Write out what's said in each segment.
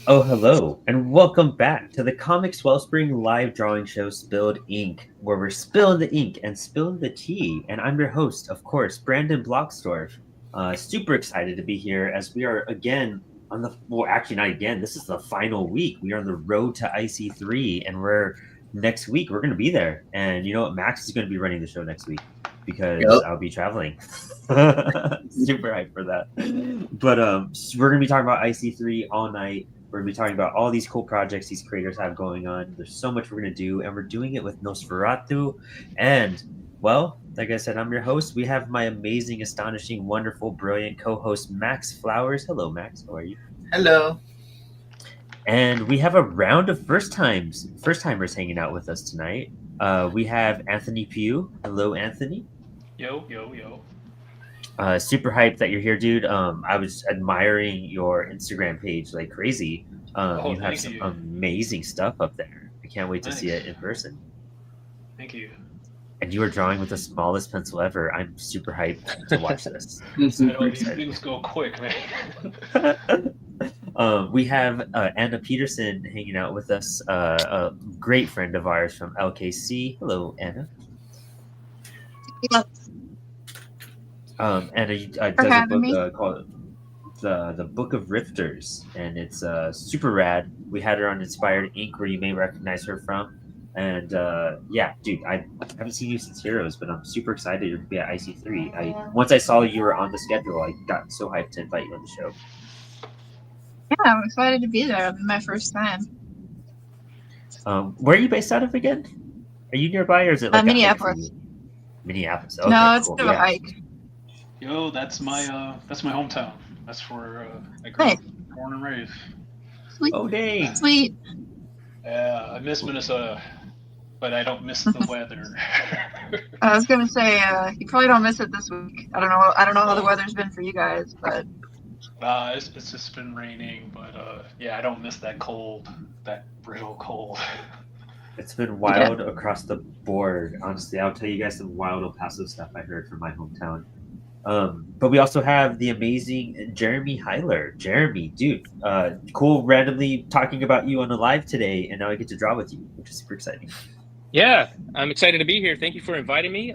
Oh, hello, and welcome back to the Comix Wellspring live drawing show Spilled Ink, where we're spilling the ink and spilling the tea. And I'm your host, of course, Brandon Bloxdorf. Super excited to be here as we are again on the, well, actually, not again, this is the final week. We are on the road to IC3, and next week, we're going to be there. And you know what? Max is going to be running the show next week because Yep. I'll be traveling. Super hyped for that. But we're going to be talking about IC3 all night. We're going to be talking about all these cool projects these creators have going on. There's so much we're going to do, and we're doing it with NOSFERATU. And, well, like I said, I'm your host. We have my amazing, astonishing, wonderful, brilliant co host, Max Flowers. Hello, Max. How are you? Hello. And we have a round of first timers hanging out with us tonight. We have Anthony Pugh. Hello, Anthony. Yo, yo, yo. Super hyped that you're here, dude. I was admiring your Instagram page like crazy. You have Thank some you. amazing stuff up there. I can't wait to see Thanks. it in person. Thank you. And you are drawing with the smallest pencil ever. I'm super hyped to watch this. I Super know these excited. things go quick, man. We have Anna Peterson hanging out with us, a great friend of ours from LKC. Hello, Anna. Yeah, Anna for does a having book me. called the Book of Rifters, and it's super rad. We had her on Inspired Ink, where you may recognize her from. And yeah, dude, I haven't seen you since Heroes, but I'm super excited to be at IC3. Once I saw you were on the schedule, I got so hyped to invite you on the show. Yeah, I'm excited to be there. It'll be my first time. Where are you based out of again? Are you nearby, or is it like a hike for Minneapolis. you? Minneapolis. Okay, No, it's cool. a bit of a Yeah. hike. Yo, that's my hometown. That's where I grew up, born and raised. Sweet, Oh, dang. sweet. Yeah, I miss Minnesota, but I don't miss the weather. I was gonna say, you probably don't miss it this week. I don't know. I don't know how the weather's been for you guys, but It's just been raining, but yeah, I don't miss that cold, that brittle cold. It's been wild across the board. Honestly, I'll tell you guys some wild El Paso stuff I heard from my hometown. But we also have the amazing Jeremy Heiler. Jeremy, dude, cool randomly talking about you on the live today, and now I get to draw with you, which is super exciting. Yeah, I'm excited to be here. Thank you for inviting me.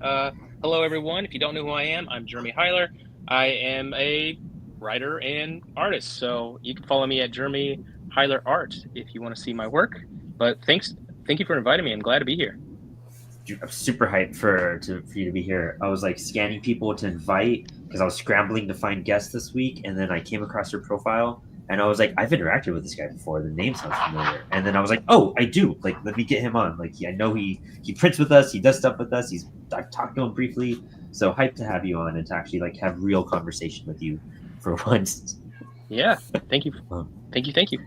Hello, everyone. If you don't know who I am, I'm Jeremy Heiler. I am a writer and artist, so you can follow me at Jeremy Heiler Art if you want to see my work. But thank you for inviting me. I'm glad to be here. Dude, I'm super hyped for you to be here. I was like scanning people to invite because I was scrambling to find guests this week, and then I came across your profile, and I was like, I've interacted with this guy before. The name sounds familiar, and then I was like, oh, I do. Like, let me get him on. Like, I know he prints with us. He does stuff with us. I've talked to him briefly, so hyped to have you on and to actually like have real conversation with you for once. Yeah, thank you. Thank you.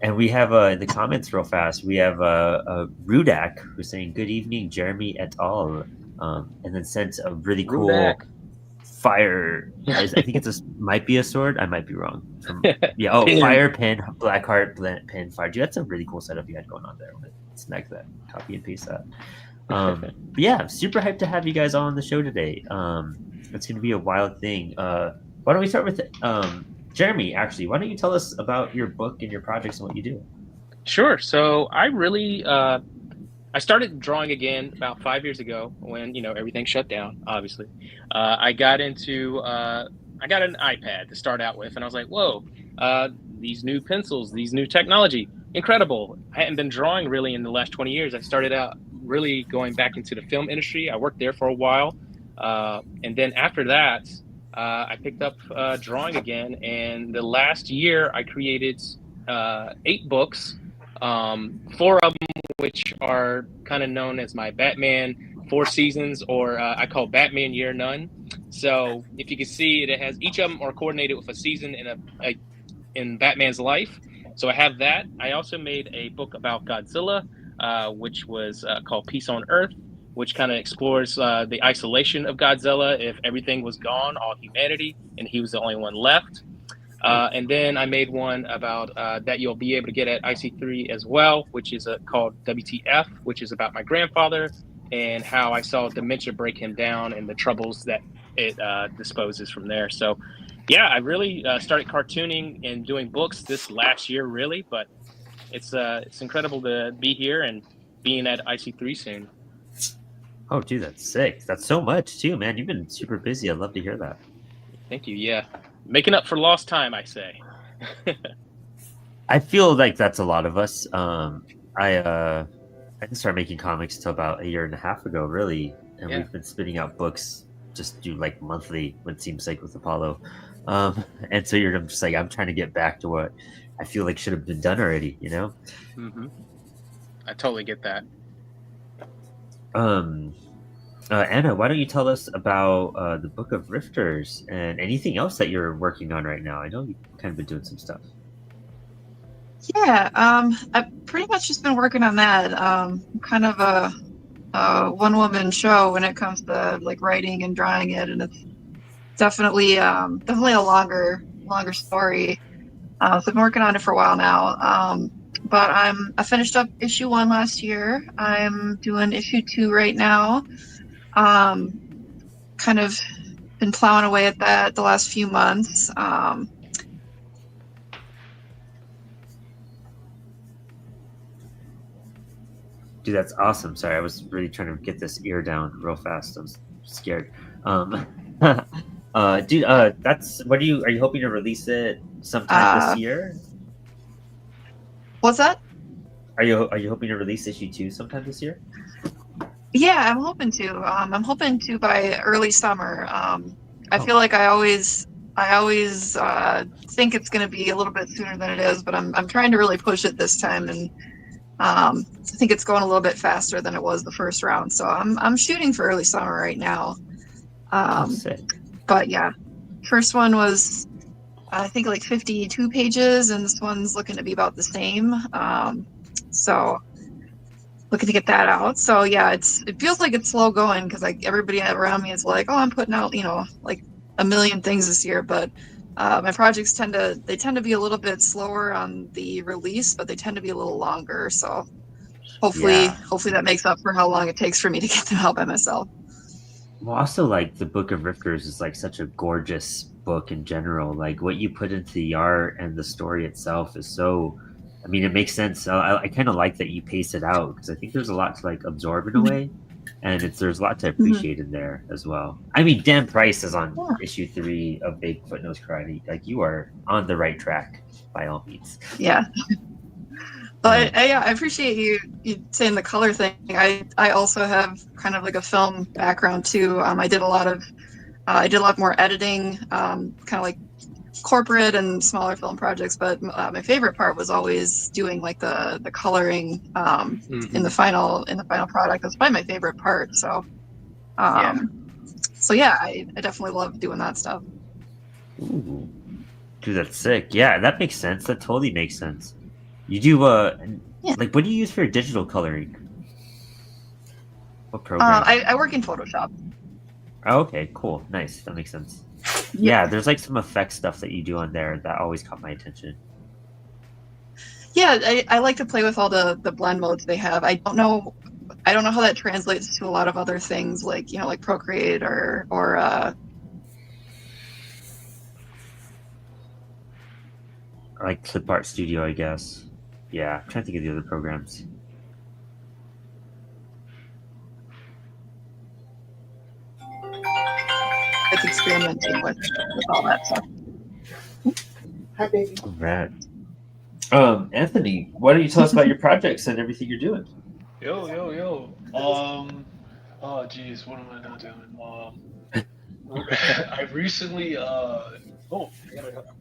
And we have in the comments real fast. We have Rudak who's saying good evening, Jeremy et al. And then sent a really cool Rudak. fire. I think might be a sword. I might be wrong. Yeah. Oh, Pin. fire pin, black heart pin, fire. Dude, that's a really cool setup you had going on there. Snag that, copy and paste that. But yeah, I'm super hyped to have you guys all on the show today. It's going to be a wild thing. Why don't we start with Jeremy, actually, why don't you tell us about your book and your projects and what you do? Sure. So I really I started drawing again about 5 years ago when everything shut down. Obviously, I got into I got an iPad to start out with, and I was like, whoa, these new pencils, these new technology, incredible. I hadn't been drawing really in the last 20 years. I started out really going back into the film industry. I worked there for a while, and then after that. I picked up drawing again, and the last year I created 8 books, 4 of them which are kind of known as my Batman 4 seasons, or I call Batman Year None. So if you can see, it has each of them are coordinated with a season in Batman's life. So I have that. I also made a book about Godzilla, which was called Peace on Earth, which kind of explores the isolation of Godzilla if everything was gone, all humanity, and he was the only one left. And then I made one about that you'll be able to get at IC3 as well, which is called WTF, which is about my grandfather and how I saw dementia break him down and the troubles that it disposes from there. So Yeah, I really started cartooning and doing books this last year, really. But it's incredible to be here and being at IC3 soon. Oh, dude, that's sick. That's so much too, man. You've been super busy. I'd love to hear that. Thank you. Yeah, making up for lost time, I say. I feel like that's a lot of us. I didn't start making comics till about a year and a half ago, really, and Yeah. we've been spitting out books just do like monthly. What seems like with Apollo, and so I'm just like I'm trying to get back to what I feel like should have been done already. You know. Hmm. I totally get that. Anna, why don't you tell us about the Book of Rifters and anything else that you're working on right now? I know you've kind of been doing some stuff. Yeah, I've pretty much just been working on that. Kind of a one-woman show when it comes to like writing and drawing it, and it's definitely a longer story. So I've been working on it for a while now. But I finished up issue 1 last year. I'm doing issue 2 right now. Kind of been plowing away at that the last few months. Dude, that's awesome. Sorry, I was really trying to get this ear down real fast. I was scared. Dude, that's what are you hoping to release it sometime this year? What's that? Are you hoping to release issue 2 sometime this year? Yeah, I'm hoping to. I'm hoping to by early summer. I feel like I always think it's going to be a little bit sooner than it is, but I'm trying to really push it this time, and I think it's going a little bit faster than it was the first round. So I'm shooting for early summer right now. Sick. But yeah, first one was I think like 52 pages, and this one's looking to be about the same. So looking to get that out. So yeah, it feels like it's slow going because like everybody around me is like, oh, I'm putting out like a million things this year, but my projects tend to be a little bit slower on the release, but they tend to be a little longer. So hopefully that makes up for how long it takes for me to get them out by myself. Well, also like the Book of Rifters is like such a gorgeous book in general. Like what you put into the art and the story itself is so. I mean, it makes sense. I kind of like that you pace it out because I think there's a lot to like absorb in a way, and there's a lot to appreciate in there as well. I mean, Dan Price is on issue 3 of Bigfoot Knows Karate. Like you are on the right track by all means. Yeah. But I appreciate you saying the color thing. I also have kind of like a film background too. I did a lot more editing, kind of like corporate and smaller film projects. But my favorite part was always doing like the coloring in the final product. That's probably my favorite part. So, so yeah, I definitely love doing that stuff. Ooh. Dude, that's sick. Yeah, that makes sense. That totally makes sense. You do like what do you use for digital coloring? What program? I work in Photoshop. Oh, okay, cool, nice. That makes sense. Yeah, there's like some effect stuff that you do on there that always caught my attention. Yeah, I like to play with all the blend modes they have. I don't know how that translates to a lot of other things like like Procreate or like Clip Art Studio, I guess. Yeah, I'm trying to think of the other programs. like experimenting with all that stuff. Hi, baby. Right. Anthony, why don't you tell us about your projects and everything you're doing? Yo. Oh, geez, what am I not doing? I recently, I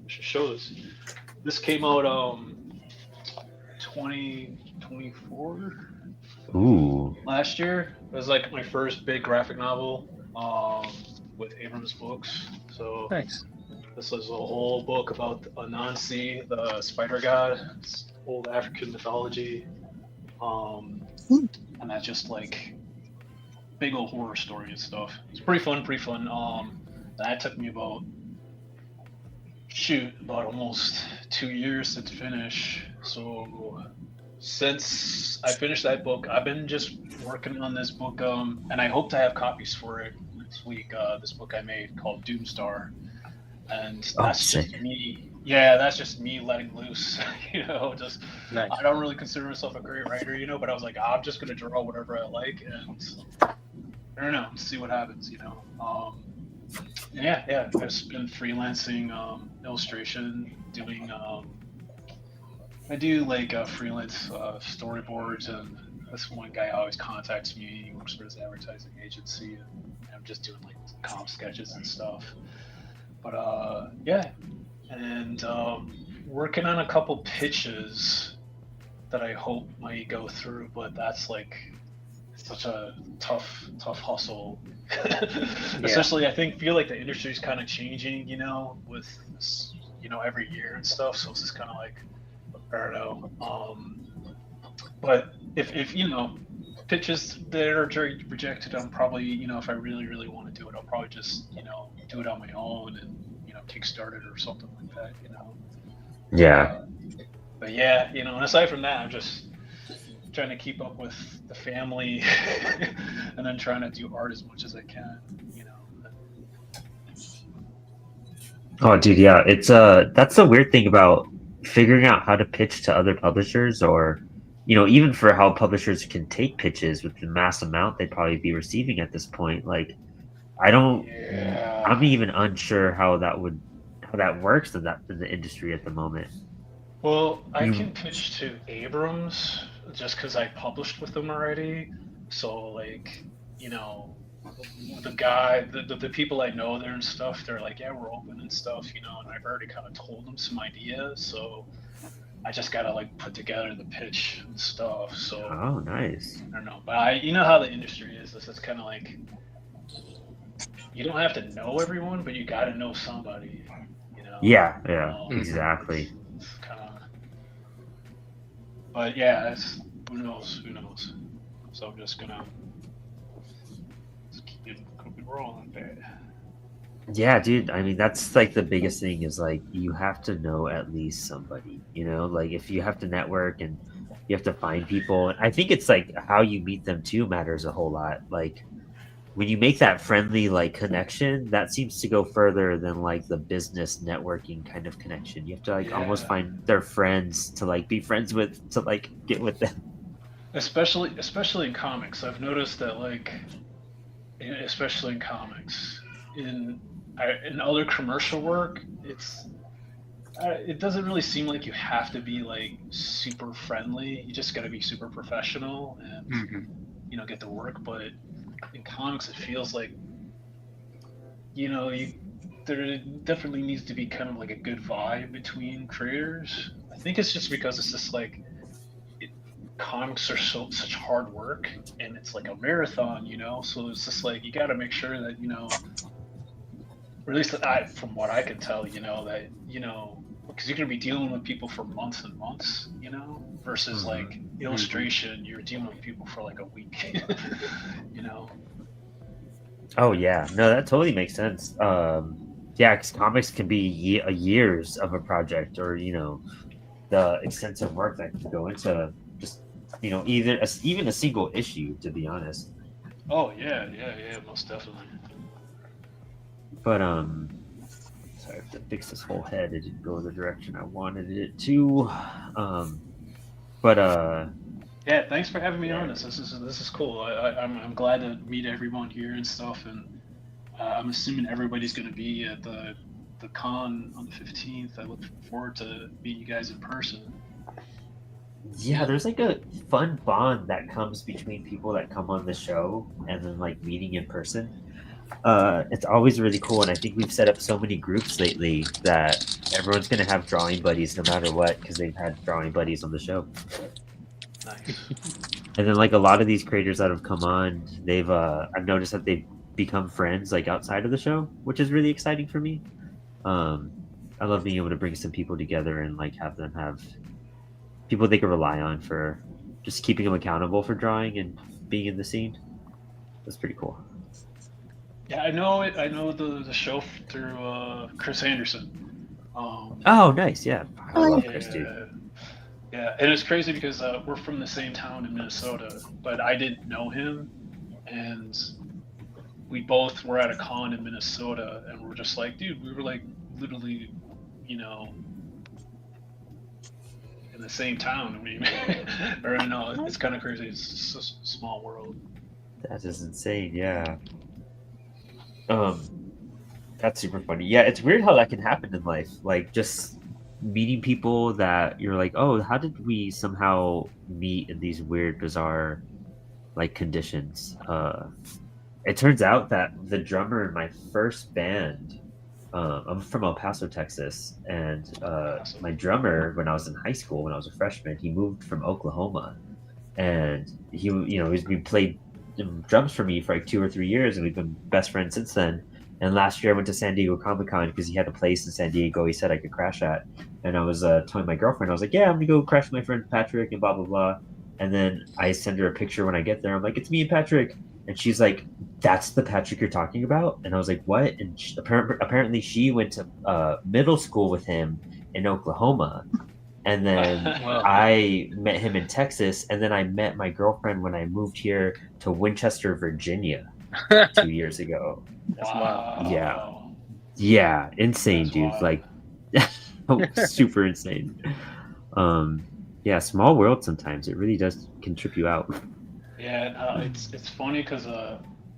should show this. This came out 2024. Ooh. Last year. It was like my first big graphic novel with Abrams Books. So Nice. this was a whole book about Anansi, the spider god. It's old African mythology. And that's just like big old horror story and stuff. It's pretty fun. That took me about almost 2 years to finish. So since I finished that book, I've been just working on this book, and I hope to have copies for it next week. This book I made called Doomstar. and Oh, that's sick. just me. Yeah, that's just me letting loose. Just Nice. I don't really consider myself a great writer, but I was like, I'm just gonna draw whatever I like, and I don't know, see what happens. Yeah. I've just been freelancing illustration, doing. I do like freelance storyboards, and this one guy always contacts me. He works for his advertising agency, and I'm just doing like comp sketches and stuff. But yeah, and working on a couple pitches that I hope might go through, but that's like such a tough hustle. Especially, I feel like the industry's kind of changing, with every year and stuff. So it's just kind of like I don't know. But if pitches that are rejected, I'm probably if I really want to do it, I'll probably just do it on my own and kickstart it or something like that. Yeah. But yeah, and aside from that, I'm just trying to keep up with the family and then trying to do art as much as I can. Oh, dude, yeah. It's that's the weird thing about figuring out how to pitch to other publishers, or even for how publishers can take pitches with the mass amount they'd probably be receiving at this point. Like, Yeah. I'm even unsure how that works in the industry at the moment. Well, I can pitch to Abrams just because I published with them already. So like, the guy, the people I know there and stuff, they're like, yeah, we're open and stuff, and I've already kind of told them some ideas. So I just gotta like put together the pitch and stuff. So Oh, nice. I don't know, but you know how the industry is. It's kind of like you don't have to know everyone, but you gotta know somebody. Yeah, exactly. It's kind of, but yeah, who knows. So I'm just gonna keep it rolling there. Yeah, dude. I mean, that's like the biggest thing is like you have to know at least somebody, like if you have to network and you have to find people. I think it's like how you meet them too matters a whole lot. Like when you make that friendly like connection, that seems to go further than like the business networking kind of connection. You have to like almost find their friends to like be friends with, to like get with them. Especially in comics, I've noticed that like, especially in comics, in other commercial work, it doesn't really seem like you have to be like super friendly. You just got to be super professional and get to work. But in comics, it feels like there definitely needs to be kind of like a good vibe between creators. I think it's just because it's just like comics are such hard work, and it's like a marathon, so it's just like you got to make sure that or at least from what I can tell, that because you're going to be dealing with people for months and months, versus like illustration, you're dealing with people for like a week. Oh yeah, no, that totally makes sense. Yeah, because comics can be years of a project, or the extensive work that can go into just even a single issue, to be honest. Oh yeah, most definitely. But sorry, I have to fix this whole head. It didn't go in the direction I wanted it to. Yeah, thanks for having me on this. This is cool. I'm glad to meet everyone here and stuff, and I'm assuming everybody's going to be at the con on the 15th. I look forward to meeting you guys in person. Yeah, there's like a fun bond that comes between people that come on the show and then like meeting in person. It's always really cool, and I think we've set up so many groups lately that everyone's gonna have drawing buddies no matter what, because they've had drawing buddies on the show. Nice. And then like a lot of these creators that have come on, I've noticed that they've become friends like outside of the show, which is really exciting for me. I love being able to bring some people together and like have them have people they can rely on for just keeping them accountable for drawing and being in the scene. That's pretty cool. Yeah, I know it. I know the show through Chris Anderson. Oh, nice. Yeah, I love Chris, dude. Yeah, and it's crazy because we're from the same town in Minnesota, but I didn't know him, and we both were at a con in Minnesota, and we're just like, dude, we were like literally, you know, in the same town. I mean, or no, it's kind of crazy. It's just a small world. That is insane. Yeah. That's super funny. Yeah, it's weird how that can happen in life. Like just meeting people that you're like, oh, how did we somehow meet in these weird, bizarre, like conditions? It turns out that the drummer in my first band, I'm from El Paso, Texas, and my drummer when I was in high school, when I was a freshman, he moved from Oklahoma, and we played drums for me for like 2 or 3 years, and we've been best friends since then. And last year I went to San Diego Comic Con because he had a place in San Diego he said I could crash at. And I was telling my girlfriend, I was like, yeah, I'm going to go crash with my friend Patrick and blah, blah, blah. And then I send her a picture when I get there. I'm like, it's me and Patrick. And she's like, that's the Patrick you're talking about? And I was like, what? And apparently she went to middle school with him in Oklahoma. And then Wow. I met him in Texas. And then I met my girlfriend when I moved here to Winchester, Virginia 2 years ago. That's Wow. Yeah, insane, That's dude. wild. Like super insane. Yeah, small world sometimes. It really can trip you out. Yeah, it's funny because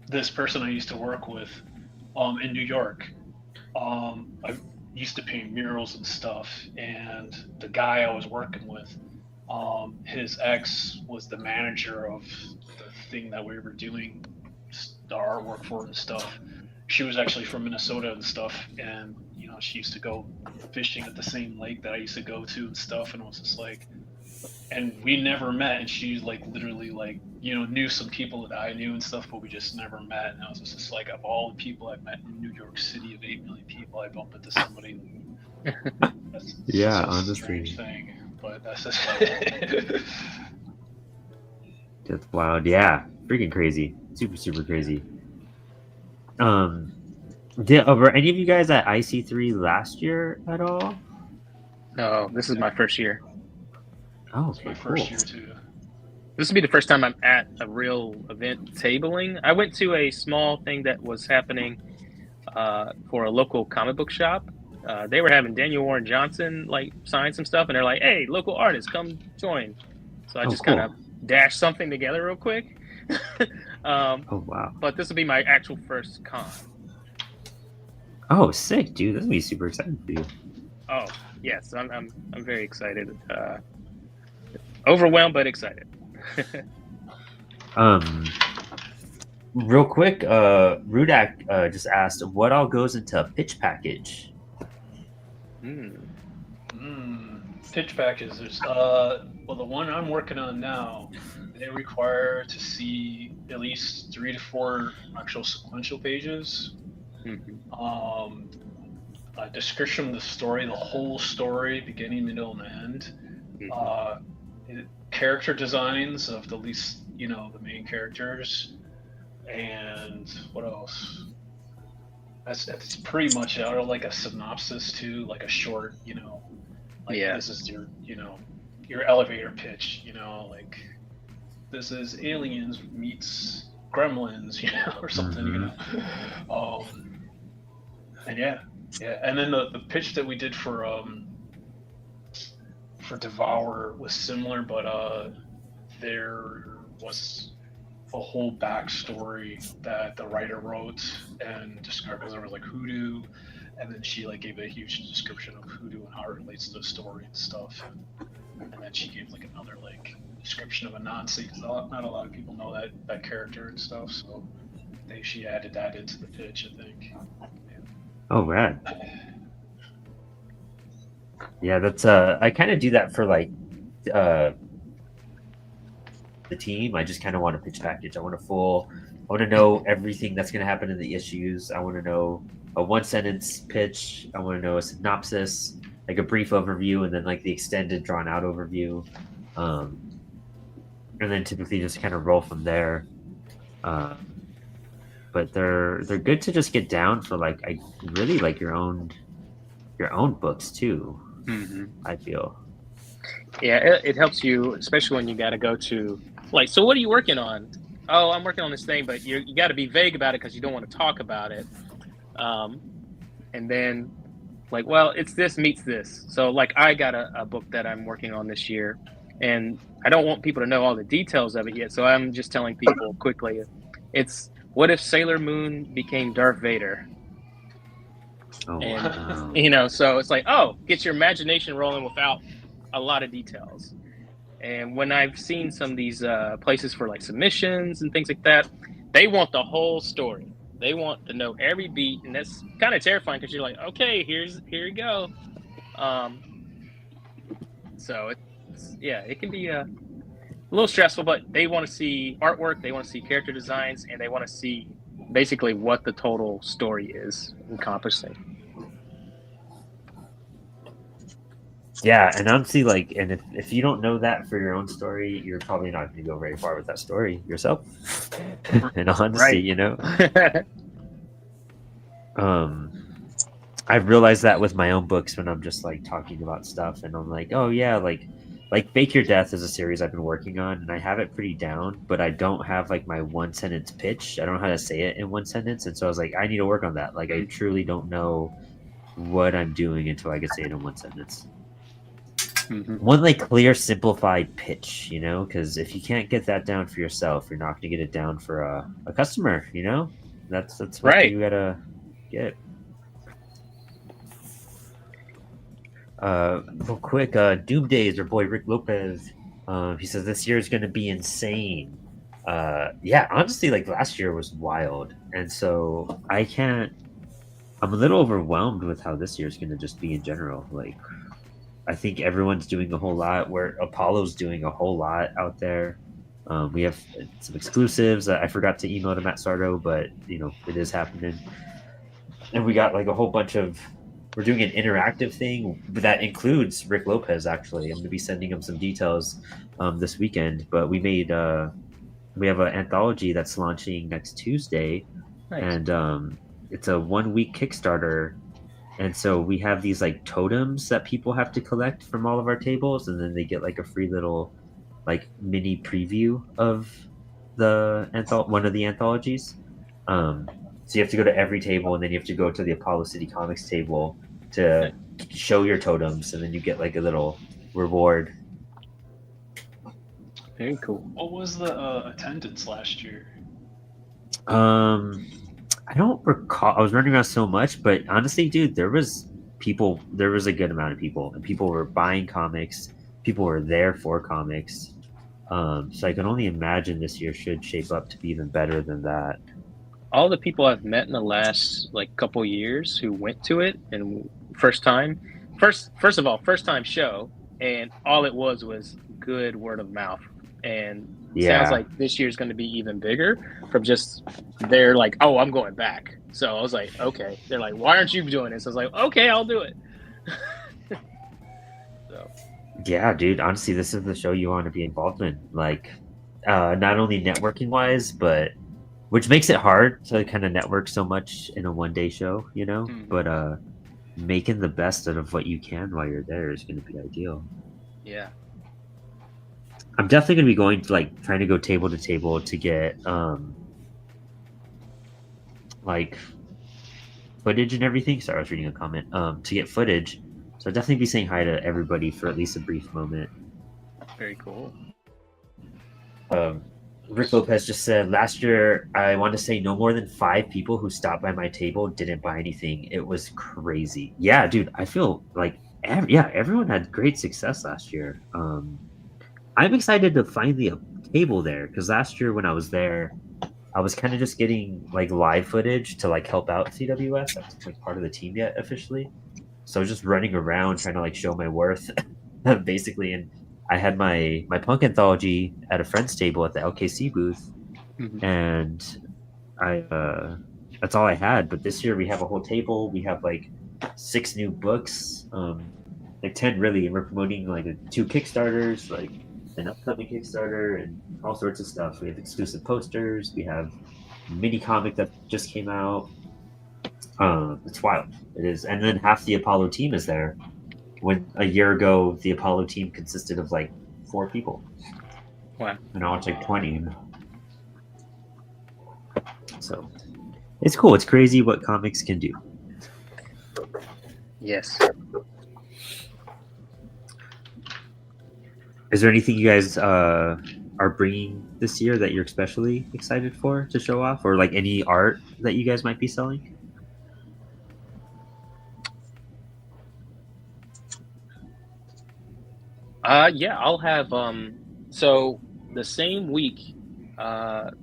this person I used to work with in New York, I used to paint murals and stuff, and the guy I was working with, his ex was the manager of the thing that we were doing the artwork for and stuff. She was actually from Minnesota and stuff, and she used to go fishing at the same lake that I used to go to and stuff, and it was just like, and we never met, and she like literally like knew some people that I knew and stuff, but we just never met. And I was just like, of all the people I've met in New York City of 8 million people, I bump into somebody. That's Yeah, just a honestly. strange thing, but that's just That's wild. Yeah, freaking crazy. Super, super crazy. Were any of you guys at IC3 last year at all? No, this is my first year. Oh, It's okay, my cool. first year too. This will be the first time I'm at a real event tabling. I went to a small thing that was happening for a local comic book shop. They were having Daniel Warren Johnson like sign some stuff, and they're like, "Hey, local artists, come join." So I just cool. kind of dashed something together real quick. Oh, wow. But this will be my actual first con. Oh, sick, dude. This is gonna be super exciting for you. Oh yes, I'm very excited. Overwhelmed but excited. Real quick, Rudak just asked, what all goes into a pitch package? Pitch packages. There's well, the one I'm working on now, they require to see at least 3 to 4 actual sequential pages. A description of the story, the whole story, beginning, middle, and end. Character designs of the least, the main characters, and what else? That's pretty much it. Or like a synopsis too, like a short, this is your elevator pitch, like this is Aliens meets Gremlins, or something, and yeah, and then the pitch that we did for Devour was similar, but there was a whole backstory that the writer wrote and described, because there was like hoodoo, and then she like gave a huge description of hoodoo and how it relates to the story and stuff, and then she gave like another like description of Anansi, because not a lot of people know that character and stuff, so she added that into the pitch, I think. Oh, rad. Yeah, that's I kind of do that for like the team. I just kind of want a pitch package. I want to know everything that's going to happen in the issues. I want to know a 1-sentence pitch. I want to know a synopsis, like a brief overview, and then like the extended drawn out overview. And then typically just kind of roll from there. But they're good to just get down for like I really like your own books too. I feel. Yeah, it helps you, especially when you got to go to like. So, what are you working on? Oh, I'm working on this thing, but you got to be vague about it because you don't want to talk about it. And then like, well, it's this meets this. So like I got a book that I'm working on this year, and I don't want people to know all the details of it yet. So I'm just telling people quickly, it's what if Sailor Moon became Darth Vader? Oh, And wow. you know, so it's like, oh, get your imagination rolling without a lot of details. And when I've seen some of these places for like submissions and things like that, they want the whole story. They want to know every beat, and that's kind of terrifying because you're like, okay, here you go. So it can be a little stressful, but they want to see artwork, they want to see character designs, and they want to see basically what the total story is encompassing. Yeah, and honestly, like, and if you don't know that for your own story, you're probably not going to go very far with that story yourself. In honesty, Right. you know, I've realized that with my own books when I'm just like talking about stuff, and I'm like, oh yeah, like Fake Your Death is a series I've been working on, and I have it pretty down, but I don't have like my one sentence pitch. I don't know how to say it in one sentence, and so I was like, I need to work on that. Like, I truly don't know what I'm doing until I can say it in one sentence. One like clear, simplified pitch, you know, because if you can't get that down for yourself, you're not going to get it down for a customer, you know. That's what Right. you gotta get. Real quick, Doom Days, our boy Rick Lopez. He says this year is going to be insane. Yeah, honestly, like last year was wild, and so I can't. I'm a little overwhelmed with how this year is going to just be in general. Like, I think everyone's doing a whole lot. Where Apollo's doing a whole lot out there. We have some exclusives. I forgot to email to Matt Sardo, but you know it is happening. And we got like a whole bunch of. We're doing an interactive thing that includes Rick Lopez. Actually, I'm going to be sending him some details this weekend. But we made we have an anthology that's launching next Tuesday, Nice. and it's a 1 week Kickstarter. And so we have these like totems that people have to collect from all of our tables, and then they get like a free little like mini preview of the one of the anthologies. So you have to go to every table, and then you have to go to the Apollo City Comics table to show your totems, and then you get like a little reward. Very cool. What was the attendance last year? I don't recall. I was running around so much, but honestly, dude, there was a good amount of people, and people were buying comics. People were there for comics. So I can only imagine this year should shape up to be even better than that. All the people I've met in the last like couple years who went to it and first time show, and all it was good word of mouth. And sounds like this year's going to be even bigger from just they're like, oh, I'm going back. So I was like, okay. They're like, why aren't you doing this? I was like, okay, I'll do it. So yeah, dude, honestly, this is the show you want to be involved in, like not only networking wise, but which makes it hard to kind of network so much in a 1 day show, you know. But making the best out of what you can while you're there is going to be ideal. Yeah, I'm definitely going to be going to like trying to go table to table to get like footage and everything. Sorry, I was reading a comment. To get footage, so I'll definitely be saying hi to everybody for at least a brief moment. very cool. Rick Lopez just said last year, I want to say no more than 5 people who stopped by my table didn't buy anything. It was crazy. Yeah, dude, I feel like everyone had great success last year. I'm excited to find the table there because last year when I was there, I was kind of just getting like live footage to like help out CWS. I wasn't like part of the team yet officially, so I was just running around trying to like show my worth, basically. And I had my punk anthology at a friend's table at the LKC booth, and I that's all I had. But this year we have a whole table. We have like 6 new books, like 10 really, and we're promoting like 2 Kickstarters, like an upcoming Kickstarter, and all sorts of stuff. We have exclusive posters. We have a mini comic that just came out. It's wild. It is, and then half the Apollo team is there. When a year ago, the Apollo team consisted of like 4 people. Wow. And now it's like 20. So it's cool. It's crazy what comics can do. Yes. Is there anything you guys are bringing this year that you're especially excited for to show off, or like any art that you guys might be selling? Yeah, I'll have so the same week that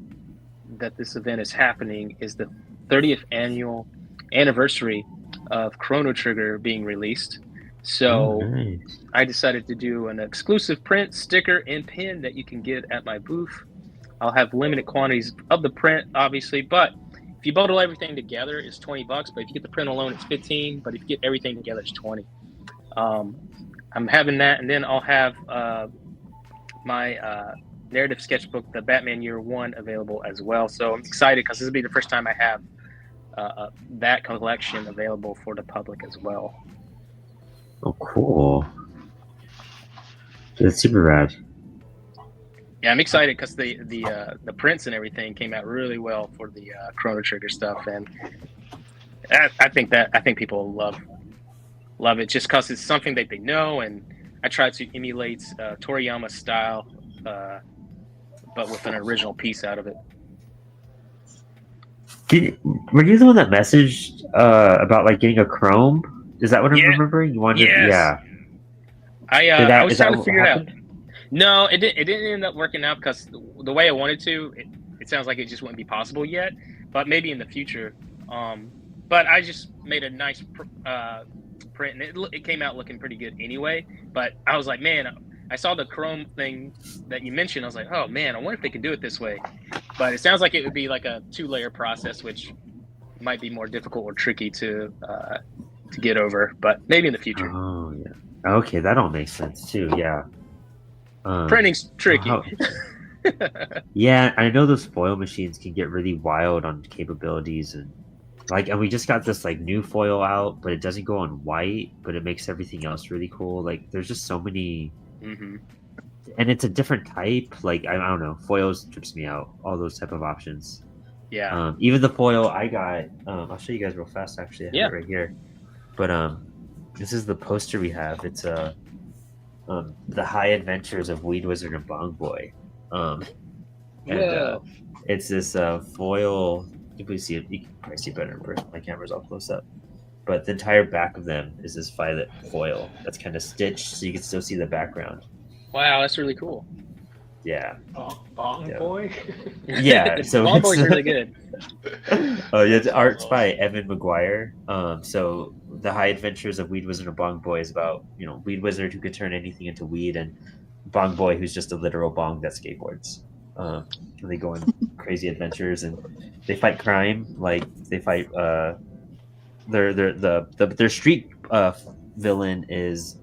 this event is happening is the 30th annual anniversary of Chrono Trigger being released. So nice. I decided to do an exclusive print, sticker, and pin that you can get at my booth. I'll have limited quantities of the print, obviously, but if you bundle everything together, it's $20. But if you get the print alone, it's 15. But if you get everything together, it's 20. I'm having that, and then I'll have my narrative sketchbook, the Batman Year One, available as well. So I'm excited because this will be the first time I have that collection available for the public as well. Oh, cool. That's super rad. Yeah, I'm excited because the prints and everything came out really well for the Chrono Trigger stuff, and I think people love it just because it's something that they know, and I tried to emulate Toriyama's style, but with an original piece out of it. Were you the one that messaged about like getting a Chrome? Is that what I'm remembering? You wanted, yes. Yeah. I was trying to figure it out. No, it didn't end up working out because the way I wanted to, it sounds like it just wouldn't be possible yet, but maybe in the future. But I just made a nice print, and it came out looking pretty good anyway. But I was like, man, I saw the Chrome thing that you mentioned. I was like, oh man, I wonder if they could do it this way. But it sounds like it would be like a 2-layer process, which might be more difficult or tricky to get over. But maybe in the future. Oh yeah. Okay, that all makes sense too. Yeah. Printing's tricky. Yeah, I know those foil machines can get really wild on capabilities, and we just got this like new foil out, but it doesn't go on white, but it makes everything else really cool. Like there's just so many, and it's a different type. Like I don't know, foils trips me out. All those type of options. Yeah. Even the foil I got. I'll show you guys real fast. Actually, I have it right here. But this is the poster we have. It's the High Adventures of Weed Wizard and Bong Boy. It's this foil. If we see it, you can probably see it better in person. My camera's all close up. But the entire back of them is this violet foil that's kind of stitched, so you can still see the background. Wow, that's really cool. Yeah. Bong Boy? Yeah, so Bong Boy's really good. Oh yeah, the art's by Evan McGuire. So the High Adventures of Weed Wizard and Bong Boy is about, Weed Wizard who could turn anything into weed, and Bong Boy who's just a literal bong that skateboards. And they go on crazy adventures, and they fight crime. Like they fight their street villain is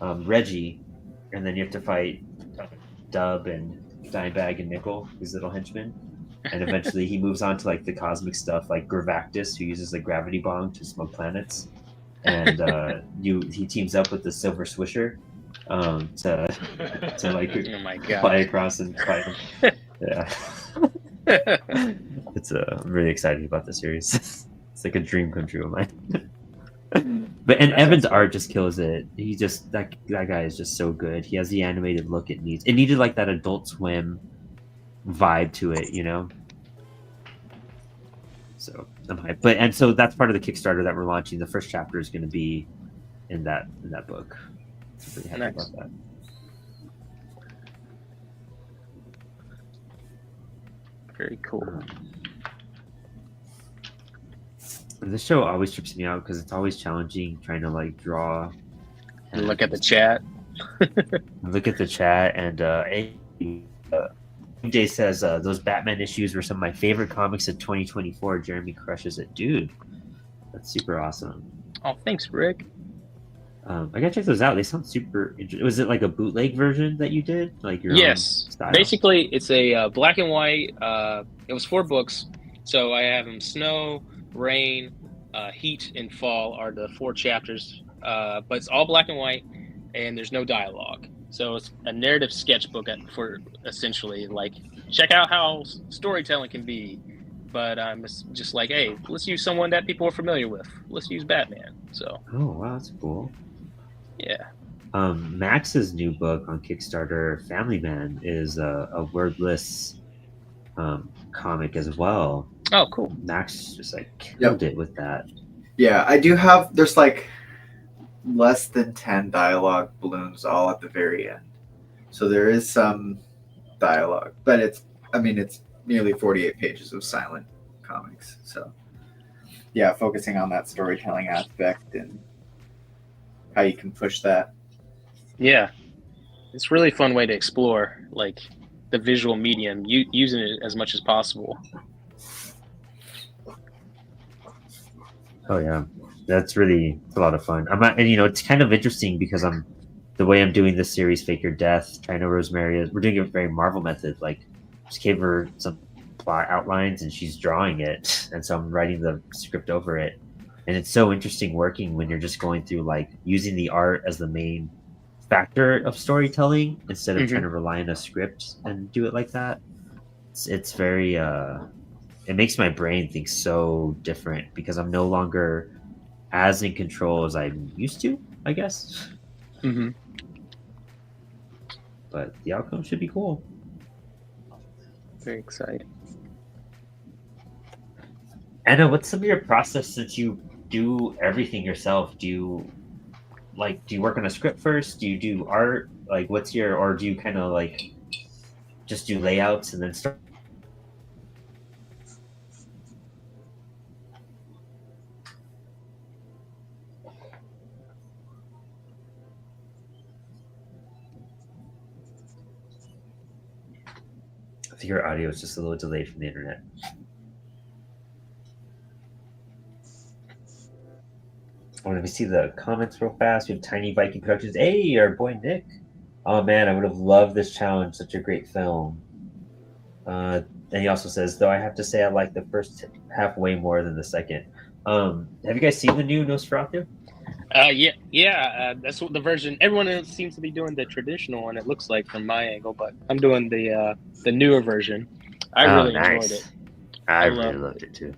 Reggie, and then you have to fight Dub and Dimebag and Nickel, these little henchmen. And eventually he moves on to like the cosmic stuff, like Gravactus, who uses the gravity bomb to smoke planets. And he teams up with the Silver Swisher to like fly across and fight him. Yeah. I'm really excited about the series. It's like a dream come true of mine. But Evan's art just kills it. He just that guy is just so good. He has the animated look it needs. It needed like that Adult Swim vibe to it, So I'm hyped. So that's part of the Kickstarter that we're launching. The first chapter is going to be in that book. I'm pretty happy about that. Very cool. This show always trips me out because it's always challenging trying to like draw. And look at the chat. Look at the chat, and AJ says those Batman issues were some of my favorite comics of 2024. Jeremy crushes it, dude. That's super awesome. Oh, thanks, Rick. I gotta check those out. They sound super interesting. Was it like a bootleg version that you did, like your own style? Basically, it's a black and white. It was 4 books, so I have them snow, rain, heat, and fall are the 4 chapters. But it's all black and white, and there's no dialogue. So it's a narrative sketchbook for essentially like check out how storytelling can be. but I'm just like, hey, let's use someone that people are familiar with. Let's use Batman. So Oh wow, that's cool. yeah. Max's new book on Kickstarter, Family Man, is a wordless comic as well. Oh, cool. Max just like killed it with that. Yeah, I do have. There's like less than 10 dialogue balloons all at the very end, so there is some dialogue, but it's nearly 48 pages of silent comics. So yeah, focusing on that storytelling aspect and how you can push that. Yeah, it's really a fun way to explore like the visual medium, using it as much as possible. Oh yeah, that's really a lot of fun. And it's kind of interesting because the way I'm doing this series, Fake Your Death, China Rosemary, we're doing it very Marvel method. Like, just gave her some plot outlines and she's drawing it, and so I'm writing the script over it. And it's so interesting working when you're just going through like using the art as the main factor of storytelling instead of trying to rely on a script and do it like that. It's very it makes my brain think so different because I'm no longer as in control as I'm used to, I guess. Mm-hmm. But the outcome should be cool. Very exciting. Anna, what's some of your process since you do everything yourself? Do you work on a script first? Do you do art? Like, or do you kind of like just do layouts and then start? I think your audio is just a little delayed from the internet. Oh, let me see the comments real fast. We have Tiny Viking Productions. Hey, our boy Nick. Oh man, I would have loved this challenge. Such a great film. And he also says, though I have to say I like the first half way more than the second. Have you guys seen the new Nosferatu? Yeah. That's what the version. Everyone else seems to be doing the traditional one. It looks like from my angle, but I'm doing the newer version. I really enjoyed it. I really loved it too.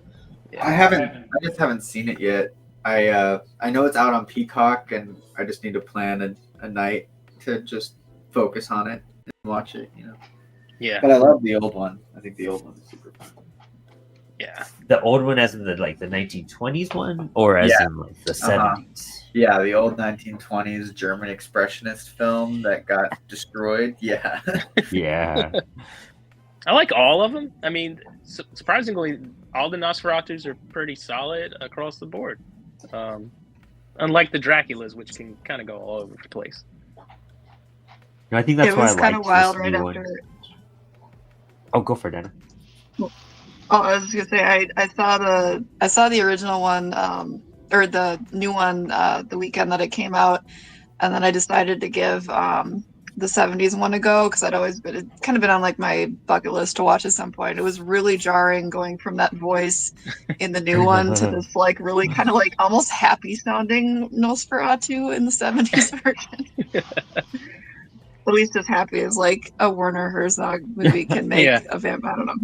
Yeah. I just haven't seen it yet. I know it's out on Peacock, and I just need to plan a night to just focus on it and watch it. Yeah. But I love the old one. I think the old one is super fun. Yeah. The old one, as in the 1920s one, or as in like the 70s. Yeah, the old 1920s German expressionist film that got destroyed. Yeah. Yeah. I like all of them. I mean, surprisingly, all the Nosferatus are pretty solid across the board. Unlike the Draculas, which can kind of go all over the place. No, I think that's why I like kind of wild this right new after. one. Oh, go for it, Anna. Oh, I was just gonna say I saw the original one, or the new one, the weekend that it came out, and then I decided to give the 70s one a go because it kind of been on like my bucket list to watch at some point. It was really jarring going from that voice in the new one to this like really kind of like almost happy sounding Nosferatu in the 70s version. At least as happy as like a Werner Herzog movie can make a vampire. I don't know.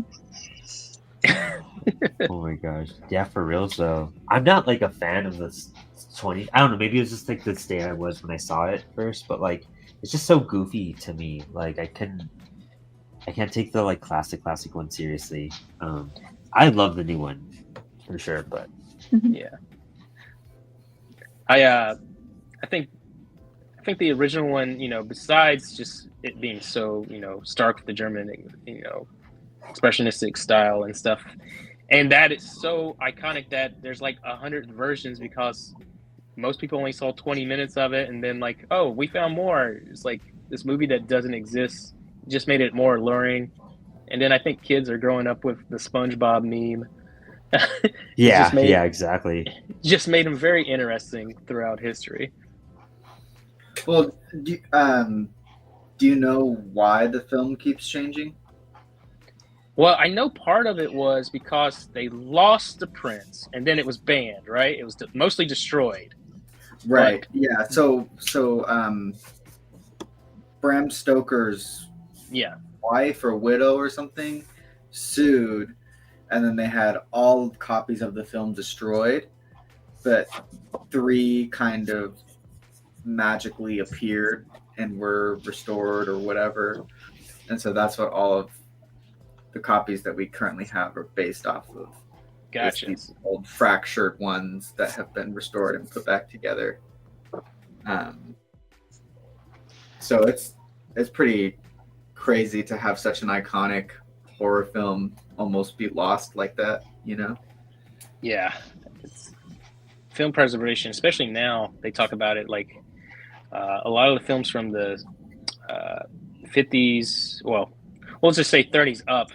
Oh my gosh. Yeah, for real though. I'm not like a fan of this 20. I don't know, maybe it was just like the state I was when I saw it first, but like it's just so goofy to me. Like I can't take the like classic one seriously. I love the new one for sure, but yeah. I think the original one, besides just it being so, stark with the German, expressionistic style and stuff, and that it's so iconic that there's like 100 versions because most people only saw 20 minutes of it, and then like, oh, we found more. It's like this movie that doesn't exist just made it more alluring. And then I think kids are growing up with the SpongeBob meme. yeah, exactly. Just made them very interesting throughout history. Well, do you know why the film keeps changing? Well, I know part of it was because they lost the prints, and then it was banned, right? It was mostly destroyed. Right. Yeah. So Bram Stoker's wife or widow or something sued and then they had all copies of the film destroyed, but 3 kind of magically appeared and were restored or whatever. And so that's what all of the copies that we currently have are based off of. Gotcha. These old fractured ones that have been restored and put back together. So it's pretty crazy to have such an iconic horror film almost be lost like that, you know? Yeah. It's film preservation, especially now, they talk about it like a lot of the films from the 50s, well, let's just say 30s up,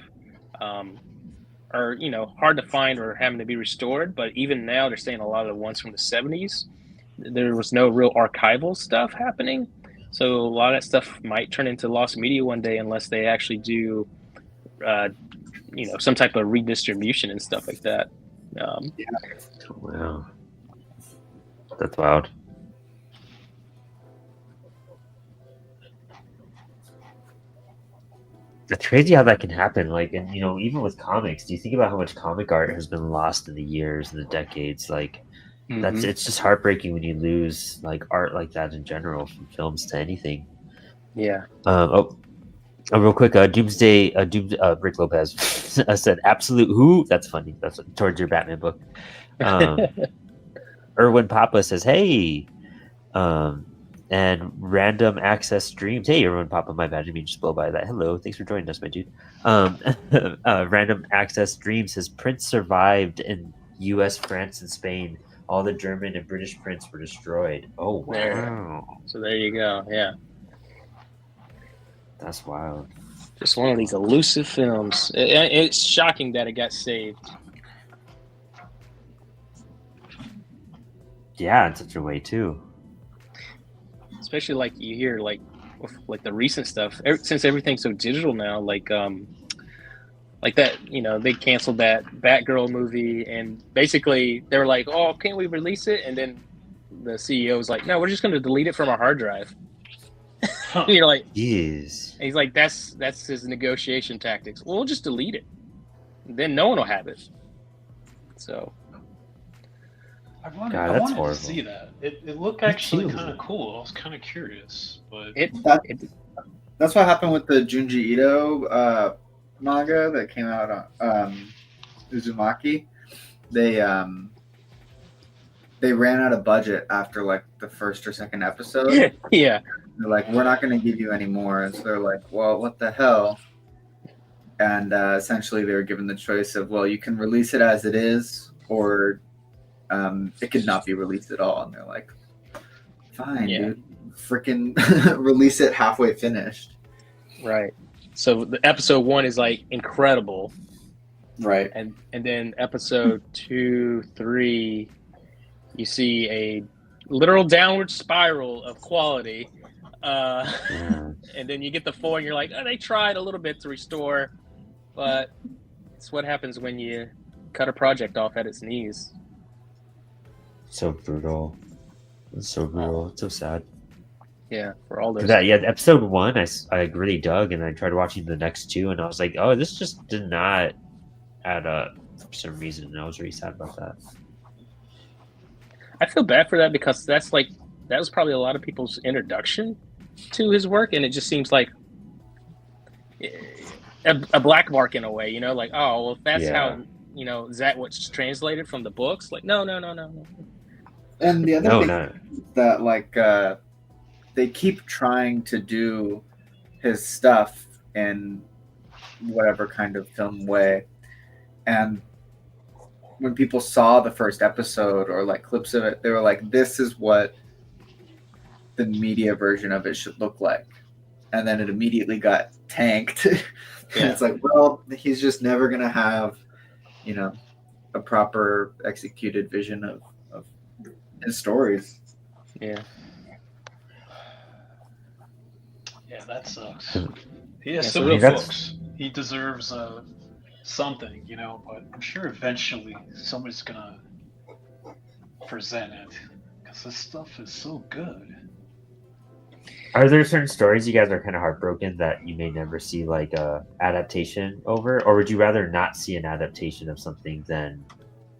are, you know, hard to find or having to be restored. But even now, they're saying a lot of the ones from the 70s, there was no real archival stuff happening. So a lot of that stuff might turn into lost media one day unless they actually do, you know, some type of redistribution and stuff like that. Wow. That's wild. It's crazy how that can happen. Like, and you know, even with comics, do you think about how much comic art has been lost in the years and the decades? Like, that's it's just heartbreaking when you lose like art like that in general, from films to anything. Yeah. Real quick, Doomsday, Rick Lopez said, "Absolute who?" That's funny. That's towards your Batman book. Erwin Papa says, "Hey," and Random Access Streams. Hey, Erwin Papa, my bad. I didn't just blow by that. Hello, thanks for joining us, my dude. Random Access Streams says, "Prints survived in U.S., France, and Spain. All the German and British prints were destroyed." Oh wow! There. So there you go. Yeah. That's wild. Just one of these elusive films. It's shocking that it got saved. Yeah, in such a way too. Especially like you hear like the recent stuff. Since everything's so digital now, like that, you know, they canceled that Batgirl movie, and basically they were like, "Oh, can't we release it?" And then the CEO was like, "No, we're just going to delete it from our hard drive." You're like, "Jeez." He's like, "That's his negotiation tactics." Well, we'll just delete it, then no one will have it. So I wanted, God, I that's wanted horrible. to see that. It looked actually kind of cool. I was kind of curious, but That's what happened with the Junji Ito manga that came out on Uzumaki. They ran out of budget after like the first or second episode. yeah, They're like, "We're not going to give you any more." And so they're like, "Well, what the hell?" And essentially, they were given the choice of, well, you can release it as it is, or it could not be released at all. And they're like, "Fine, dude, freaking release it halfway finished." Right. So the episode 1 is like incredible, right? And then episode 2, 3, you see a literal downward spiral of quality. And then you get the 4, and you're like, "Oh, they tried a little bit to restore," but it's what happens when you cut a project off at its knees. So brutal. It's so brutal. It's so sad. Yeah, for all those. That, episode 1, I really dug, and I tried watching the next 2, and I was like, "Oh, this just did not add up for some reason," and I was really sad about that. I feel bad for that, because that was probably a lot of people's introduction to his work, and it just seems like a black mark in a way, you know, like, oh, well, if that's how, you know, is that what's translated from the books? Like, no. And the other thing is that, like, they keep trying to do his stuff in whatever kind of film way, and when people saw the first episode or like clips of it, they were like, "This is what the media version of it should look like," and then it immediately got tanked. And it's like, well, he's just never gonna have, you know, a proper executed vision of his stories. Yeah, that sucks. He has so many books. He deserves something, you know, but I'm sure eventually somebody's gonna present it, because this stuff is so good. Are there certain stories you guys are kind of heartbroken that you may never see like a adaptation over, or would you rather not see an adaptation of something than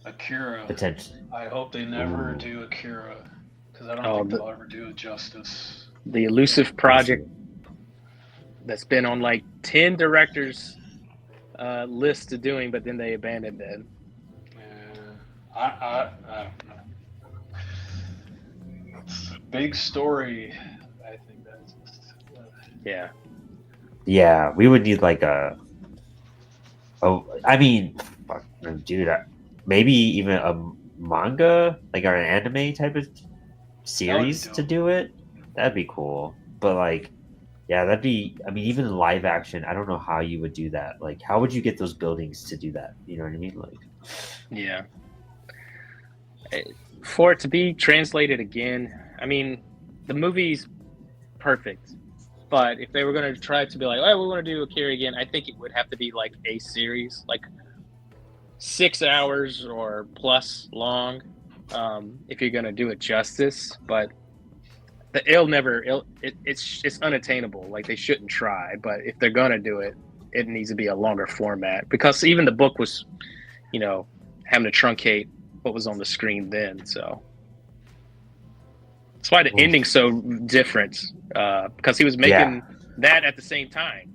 Akira. potentially? I hope they never Ooh. do Akira because I don't Oh, think they'll ever do it justice. the elusive project that's been on like 10 directors' list to doing, but then they abandoned it. Yeah, I don't know. It's a big story. I think that's just, Yeah. Yeah, we would need like a. Oh, I mean, fuck, dude, maybe even a manga, like or an anime type of that would be series to dope. do it. That'd be cool. But like, yeah, that'd be. I mean, even live action. I don't know how you would do that. Like, how would you get those buildings to do that? You know what I mean? Like, Yeah. For it to be translated again, I mean, the movie's perfect. But if they were going to try to be like, oh, we want to do Akira again, I think it would have to be like a series, like 6 hours or plus long, if you're going to do it justice. But it's unattainable. Like they shouldn't try. But if they're going to do it, it needs to be a longer format because even the book was, having to truncate what was on the screen then. So that's why the ending's so different, because he was making that at the same time.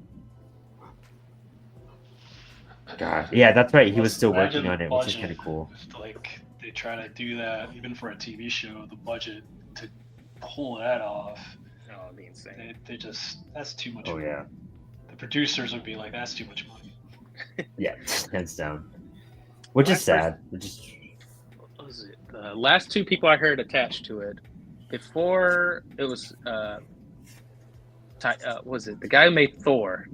God, yeah, that's right. He was still Imagine working on the it, which is budget kind of cool. if, like they try to do that even for a TV show. The budget to pull that off, Oh, it'd be insane. they just that's too much. Oh money. yeah, The producers would be like, that's too much money. yeah, hands down. Which is sad. Which is. What was it? The last two people I heard attached to it, before it was, was it the guy who made Thor?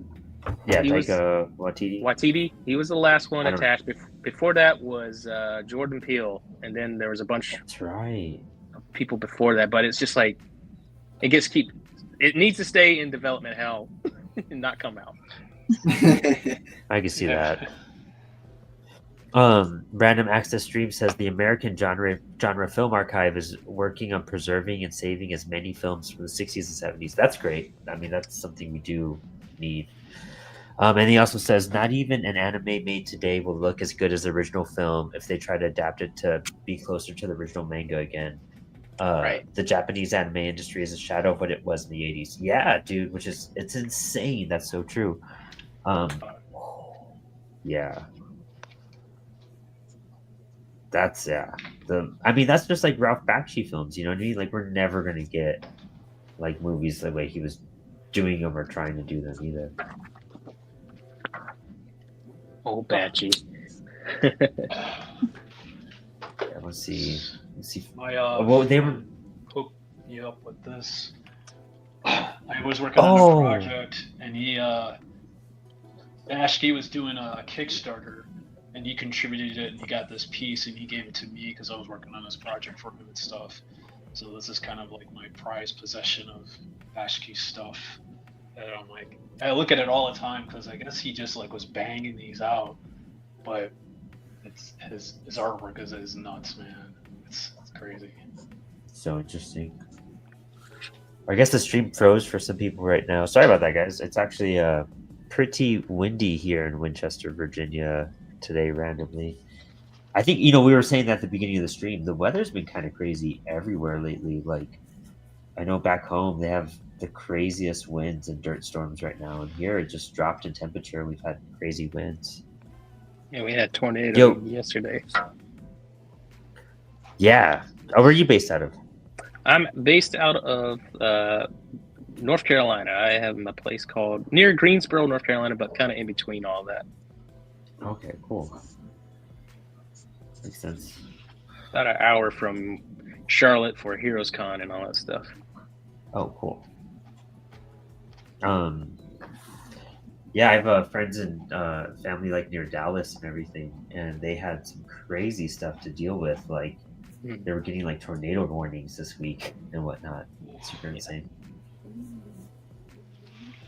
Yeah, He was Waititi. Waititi. He was the last one I don't- attached. Before that was Jordan Peele, and then there was a bunch That's right. of people before that. But it's just like it needs to stay in development hell and not come out. I can see that. Random Access Stream says the American genre film archive is working on preserving and saving as many films from the 60s and 70s. That's great. I mean, that's something we do need. And he also says not even an anime made today will look as good as the original film if they try to adapt it to be closer to the original manga again. Right. The Japanese anime industry is a shadow of what it was in the 80s. Yeah, dude, it's insane. That's so true. Yeah. That's that's just like Ralph Bakshi films, you know what I mean? Like we're never gonna get like movies the way he was doing them or trying to do them either. Oh, Bakshi. Yeah, let's see. My well, they were hooked me up with this. I was working on a project, and Ashkey was doing a Kickstarter, and he contributed it, and he got this piece, and he gave it to me because I was working on this project for him and stuff. So this is kind of like my prized possession of Ashkey's stuff. And I'm like, I look at it all the time because I guess he just like was banging these out, but it's his artwork is nuts, man. It's crazy. so interesting. I guess the stream froze for some people right now. Sorry about that, guys. It's actually pretty windy here in Winchester, Virginia today randomly. I think we were saying that at the beginning of the stream. The weather's been kind of crazy everywhere lately. Like I know back home they have the craziest winds and dirt storms right now, and here it just dropped in temperature. We've had crazy winds. Yeah, we had tornado yesterday. Yeah. Oh, where are you based out of? I'm based out of North Carolina. I have a place called near Greensboro, North Carolina, but kind of in between all that. Okay, cool. Makes sense. About an hour from Charlotte for Heroes Con and all that stuff. Oh, cool. Yeah, I have friends and family like near Dallas and everything, and they had some crazy stuff to deal with. Like they were getting like tornado warnings this week and whatnot. It's super insane.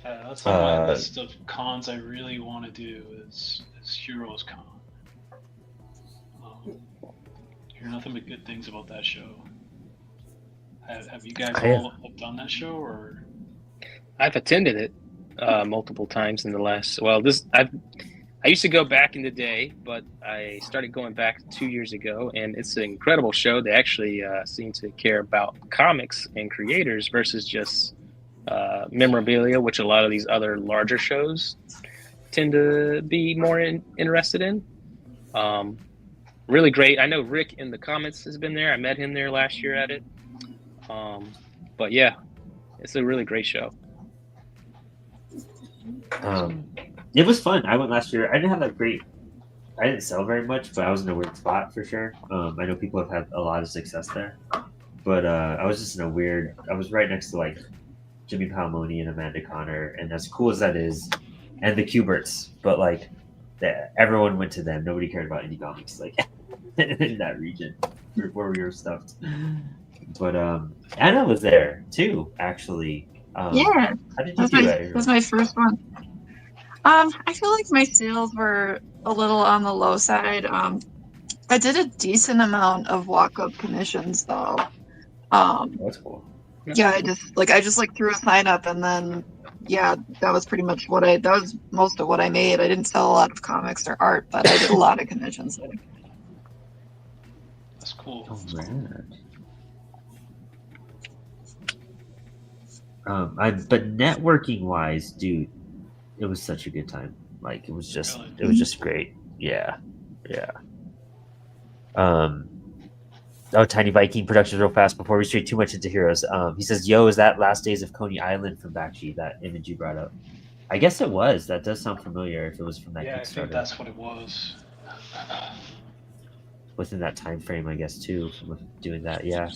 That's on my list of cons I really want to do is Heroes Con. Hear nothing but good things about that show. Have you guys all done that show or? I've attended it multiple times in the last. Well, I used to go back in the day, but I started going back 2 years ago, and it's an incredible show. They actually seem to care about comics and creators versus just memorabilia, which a lot of these other larger shows tend to be more interested in. Really great. I know Rick in the comments has been there. I met him there last year at it. But yeah, it's a really great show. It was fun. I went last year. I didn't have that great. I didn't sell very much, but I was in a weird spot for sure. I know people have had a lot of success there, but I was just in a weird. I was right next to like Jimmy Palmoni and Amanda Connor, and as cool as that is, and the Cuberts, but like everyone went to them. Nobody cared about indie comics like in that region where we were stuffed. But Anna was there too, actually. Yeah, How did you do that was my first one. I feel like my sales were a little on the low side. I did a decent amount of walk-up commissions though. That's cool. Yeah, I just threw a sign up, and then yeah, that was pretty much that was most of what I made. I didn't sell a lot of comics or art, but I did a lot of commissions there. That's cool. Oh man. But networking wise, dude, it was such a good time. Like it was just great. Yeah. Tiny Viking Productions real fast before we stray too much into heroes. He says, "Yo, is that Last Days of Coney Island from Bakshi? That image you brought up? I guess it was. That does sound familiar. If it was from that Yeah, I Kickstarter, think that's what it was. within that time frame, I guess too. With doing that, yeah."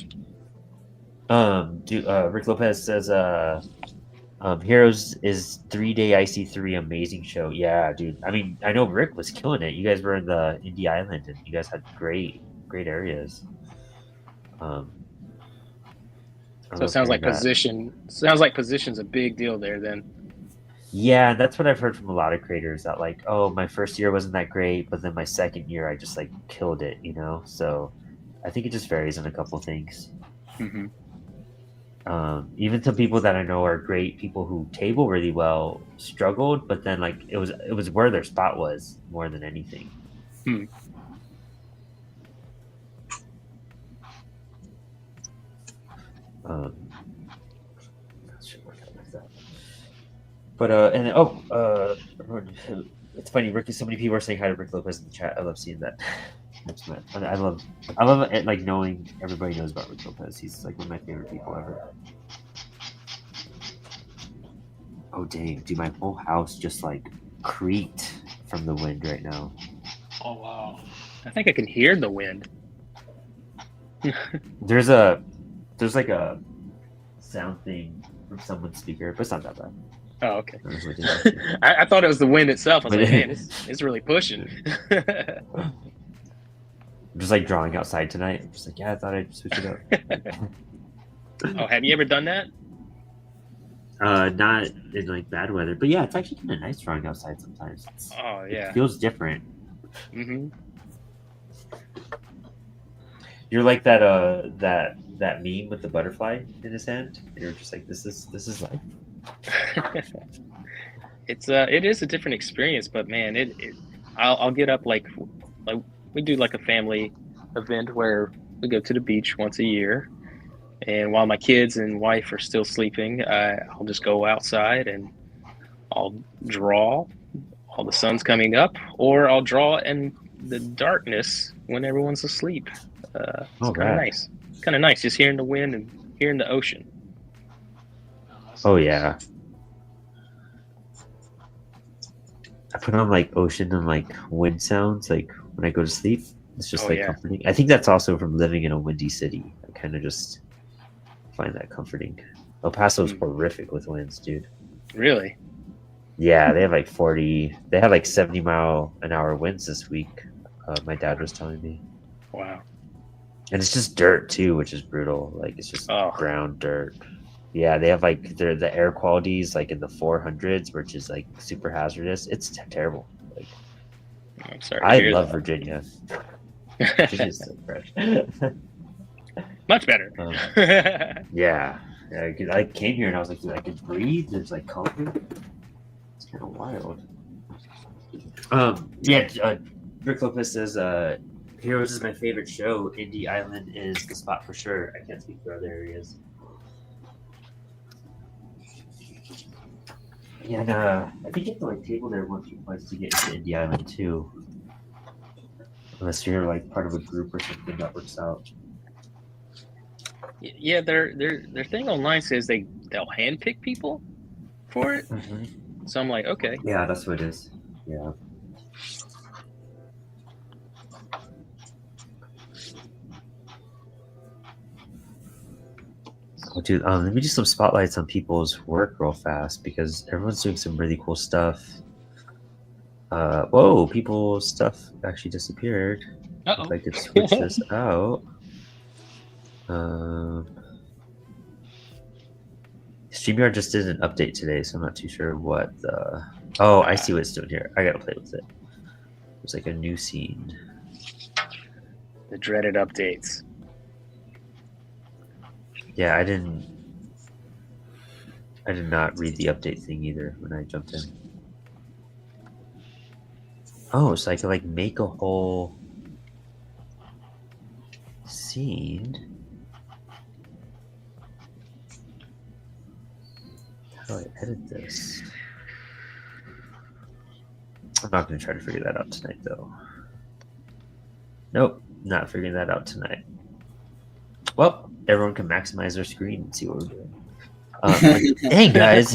Rick Lopez says, Heroes is 3-day IC3 amazing show. Yeah, dude. I mean, I know Rick was killing it. You guys were in the Indie Island, and you guys had great areas. So it sounds like position. Sounds like position's a big deal there. Then. Yeah, that's what I've heard from a lot of creators. That like, oh, my first year wasn't that great, but then my second year I just like killed it. You know. So I think it just varies on a couple things. Mm-hmm. Even some people that I know are great people who table really well struggled, but then like it was where their spot was more than anything. But it's funny. Rick, so many people are saying hi to Rick Lopez in the chat. I love seeing that. I love it, like knowing everybody knows about Rick Lopez. He's like one of my favorite people ever. Oh dang, dude, my whole house just like creaked from the wind right now. Oh wow. I think I can hear the wind. There's like a sound thing from someone's speaker, but it's not that bad. Oh, okay. I thought it was the wind itself. I was like, man, it's really pushing. I'm just like drawing outside tonight. I'm just like, yeah, I thought I'd switch it up. Oh, have you ever done that? Not in like bad weather, but yeah, it's actually kind of nice drawing outside sometimes. It feels different. Mm-hmm. You're like that meme with the butterfly in his hand. You're just like, this is life. It is a different experience, but man, I'll get up like we do like a family event where we go to the beach once a year, and while my kids and wife are still sleeping, I'll just go outside and I'll draw while the sun's coming up, or I'll draw in the darkness when everyone's asleep. It's kind of nice. Kind of nice just hearing the wind and hearing the ocean. Oh yeah. I put on like ocean and like wind sounds like when I go to sleep. It's just comforting. I think that's also from living in a windy city. I kind of just find that comforting. El Paso's horrific with winds, dude. Really? Yeah, they have like 70-mile-an-hour winds this week. My dad was telling me. Wow. And it's just dirt too, which is brutal. Like it's just brown dirt. Yeah, they have like the air qualities like in the 400s, which is like super hazardous. It's terrible. Like, I'm sorry. I love Virginia. Virginia's so fresh. Much better. Yeah, Yeah, 'cause I came here and I was like, dude, I could breathe. There's like color. It's kind of wild. Rick Lopez says, Heroes is my favorite show. Indie Island is the spot for sure. I can't speak for other areas. Yeah, and I think you have to like table there once or twice to get into Indie Island too. Unless you're like part of a group or something that works out. Yeah, their thing online says they'll handpick people for it. Mm-hmm. So I'm like, okay. Yeah, that's what it is. Yeah. Oh, dude, let me do some spotlights on people's work real fast because everyone's doing some really cool stuff. Whoa, people's stuff actually disappeared. Uh-oh. If I could switch this out. StreamYard just did an update today, so I'm not too sure what the... Oh, I see what it's doing here. I gotta play with it. There's like a new scene. The dreaded updates. Yeah, I did not read the update thing either when I jumped in. Oh, so I could like make a whole scene. How do I edit this? I'm not going to try to figure that out tonight, though. Nope, not figuring that out tonight. Well, everyone can maximize their screen and see what we're doing. Dang, guys.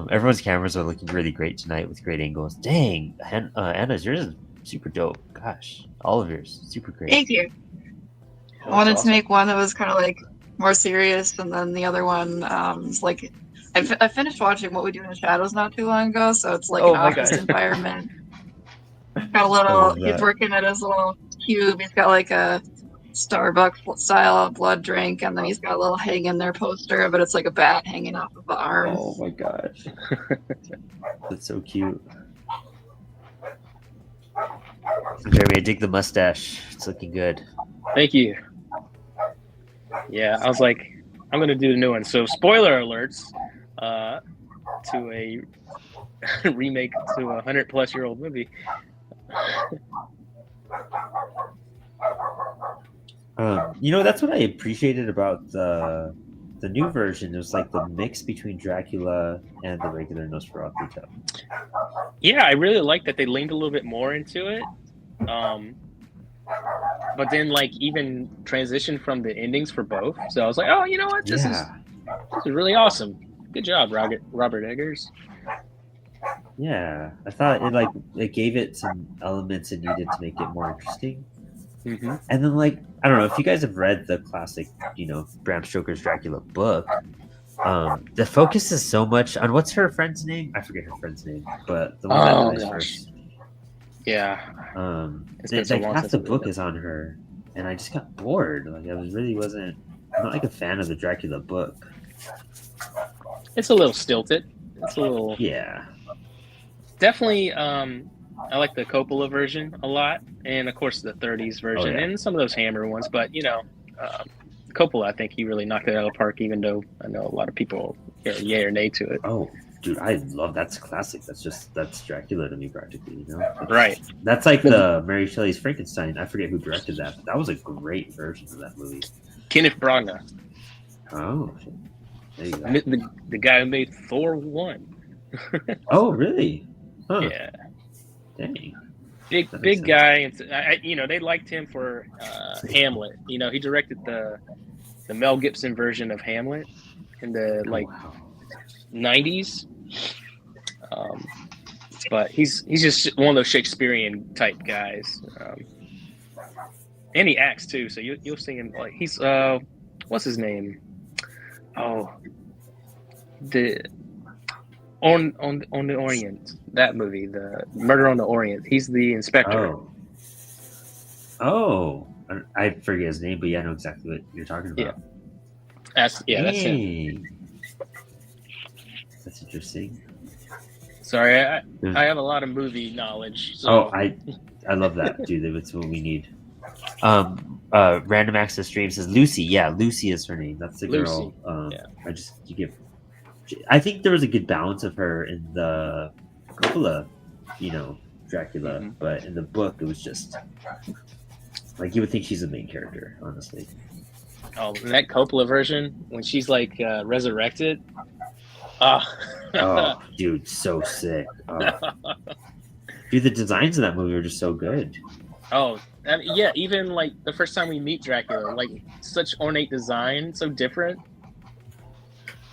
Everyone's cameras are looking really great tonight with great angles. Dang, Anna's, yours is super dope. Gosh, all of yours, super great. Thank you. Oh, I wanted that's to make one that was kind of like more serious, and then the other one is like I finished watching What We Do in the Shadows not too long ago, so it's like Oh an my office God. environment. Got a I little. love He's that. working at his little cube. He's got like a Starbucks style blood drink, and then he's got a little hang in there poster, but it's like a bat hanging off of the arm. Oh my gosh. That's so cute. Jeremy, I dig the mustache. It's looking good. Thank you. Yeah, I was like, I'm gonna do the new one. So spoiler alerts to a remake to a 100-plus-year-old movie. That's what I appreciated about the new version. It was like the mix between Dracula and the regular Nosferatu tale. Yeah, I really like that they leaned a little bit more into it. But then like even transitioned from the endings for both. So I was like, oh, you know what? This is really awesome. Good job, Robert Eggers. Yeah, I thought it gave it some elements it needed to make it more interesting. Mm-hmm. And then I don't know if you guys have read the classic, Bram Stoker's Dracula book. The focus is so much on what's her friend's name? I forget her friend's name, but the one that dies first. Yeah. It's half the book is on her, and I just got bored. I'm not like a fan of the Dracula book. It's a little stilted. It's a little definitely. I like the Coppola version a lot, and of course the 30s version, and some of those Hammer ones. But Coppola, I think he really knocked it out of the park. Even though I know a lot of people are yay or nay to it. Oh, dude, I love that's classic. That's Dracula to me practically. Right. That's like the Mary Shelley's Frankenstein. I forget who directed that, but that was a great version of that movie. Kenneth Branagh. Oh, there you go. The guy who made Thor 1. Oh, really? Huh. Yeah. Dang. Big guy. And they liked him for Hamlet. He directed the Mel Gibson version of Hamlet in the 90s. But he's just one of those Shakespearean type guys. And he acts too, so you'll see him he's what's his name? Oh, the on the Orient, that movie, the Murder on the Orient. He's the inspector. Oh, I forget his name, but I know exactly what you're talking about. That's him. That's interesting. Sorry, I have a lot of movie knowledge. So. Oh, I love that, dude. That's what we need. Random Access Stream says Lucy. Yeah, Lucy is her name. That's the Lucy. girl. Yeah. I think there was a good balance of her in the Coppola, Dracula, Mhm. but in the book it was just like you would think she's the main character, honestly. Oh, in that Coppola version, when she's like resurrected. Oh, dude, so sick. Dude, the designs in that movie are just so good. Oh, I mean, yeah. Even like the first time we meet Dracula, like such ornate design, so different.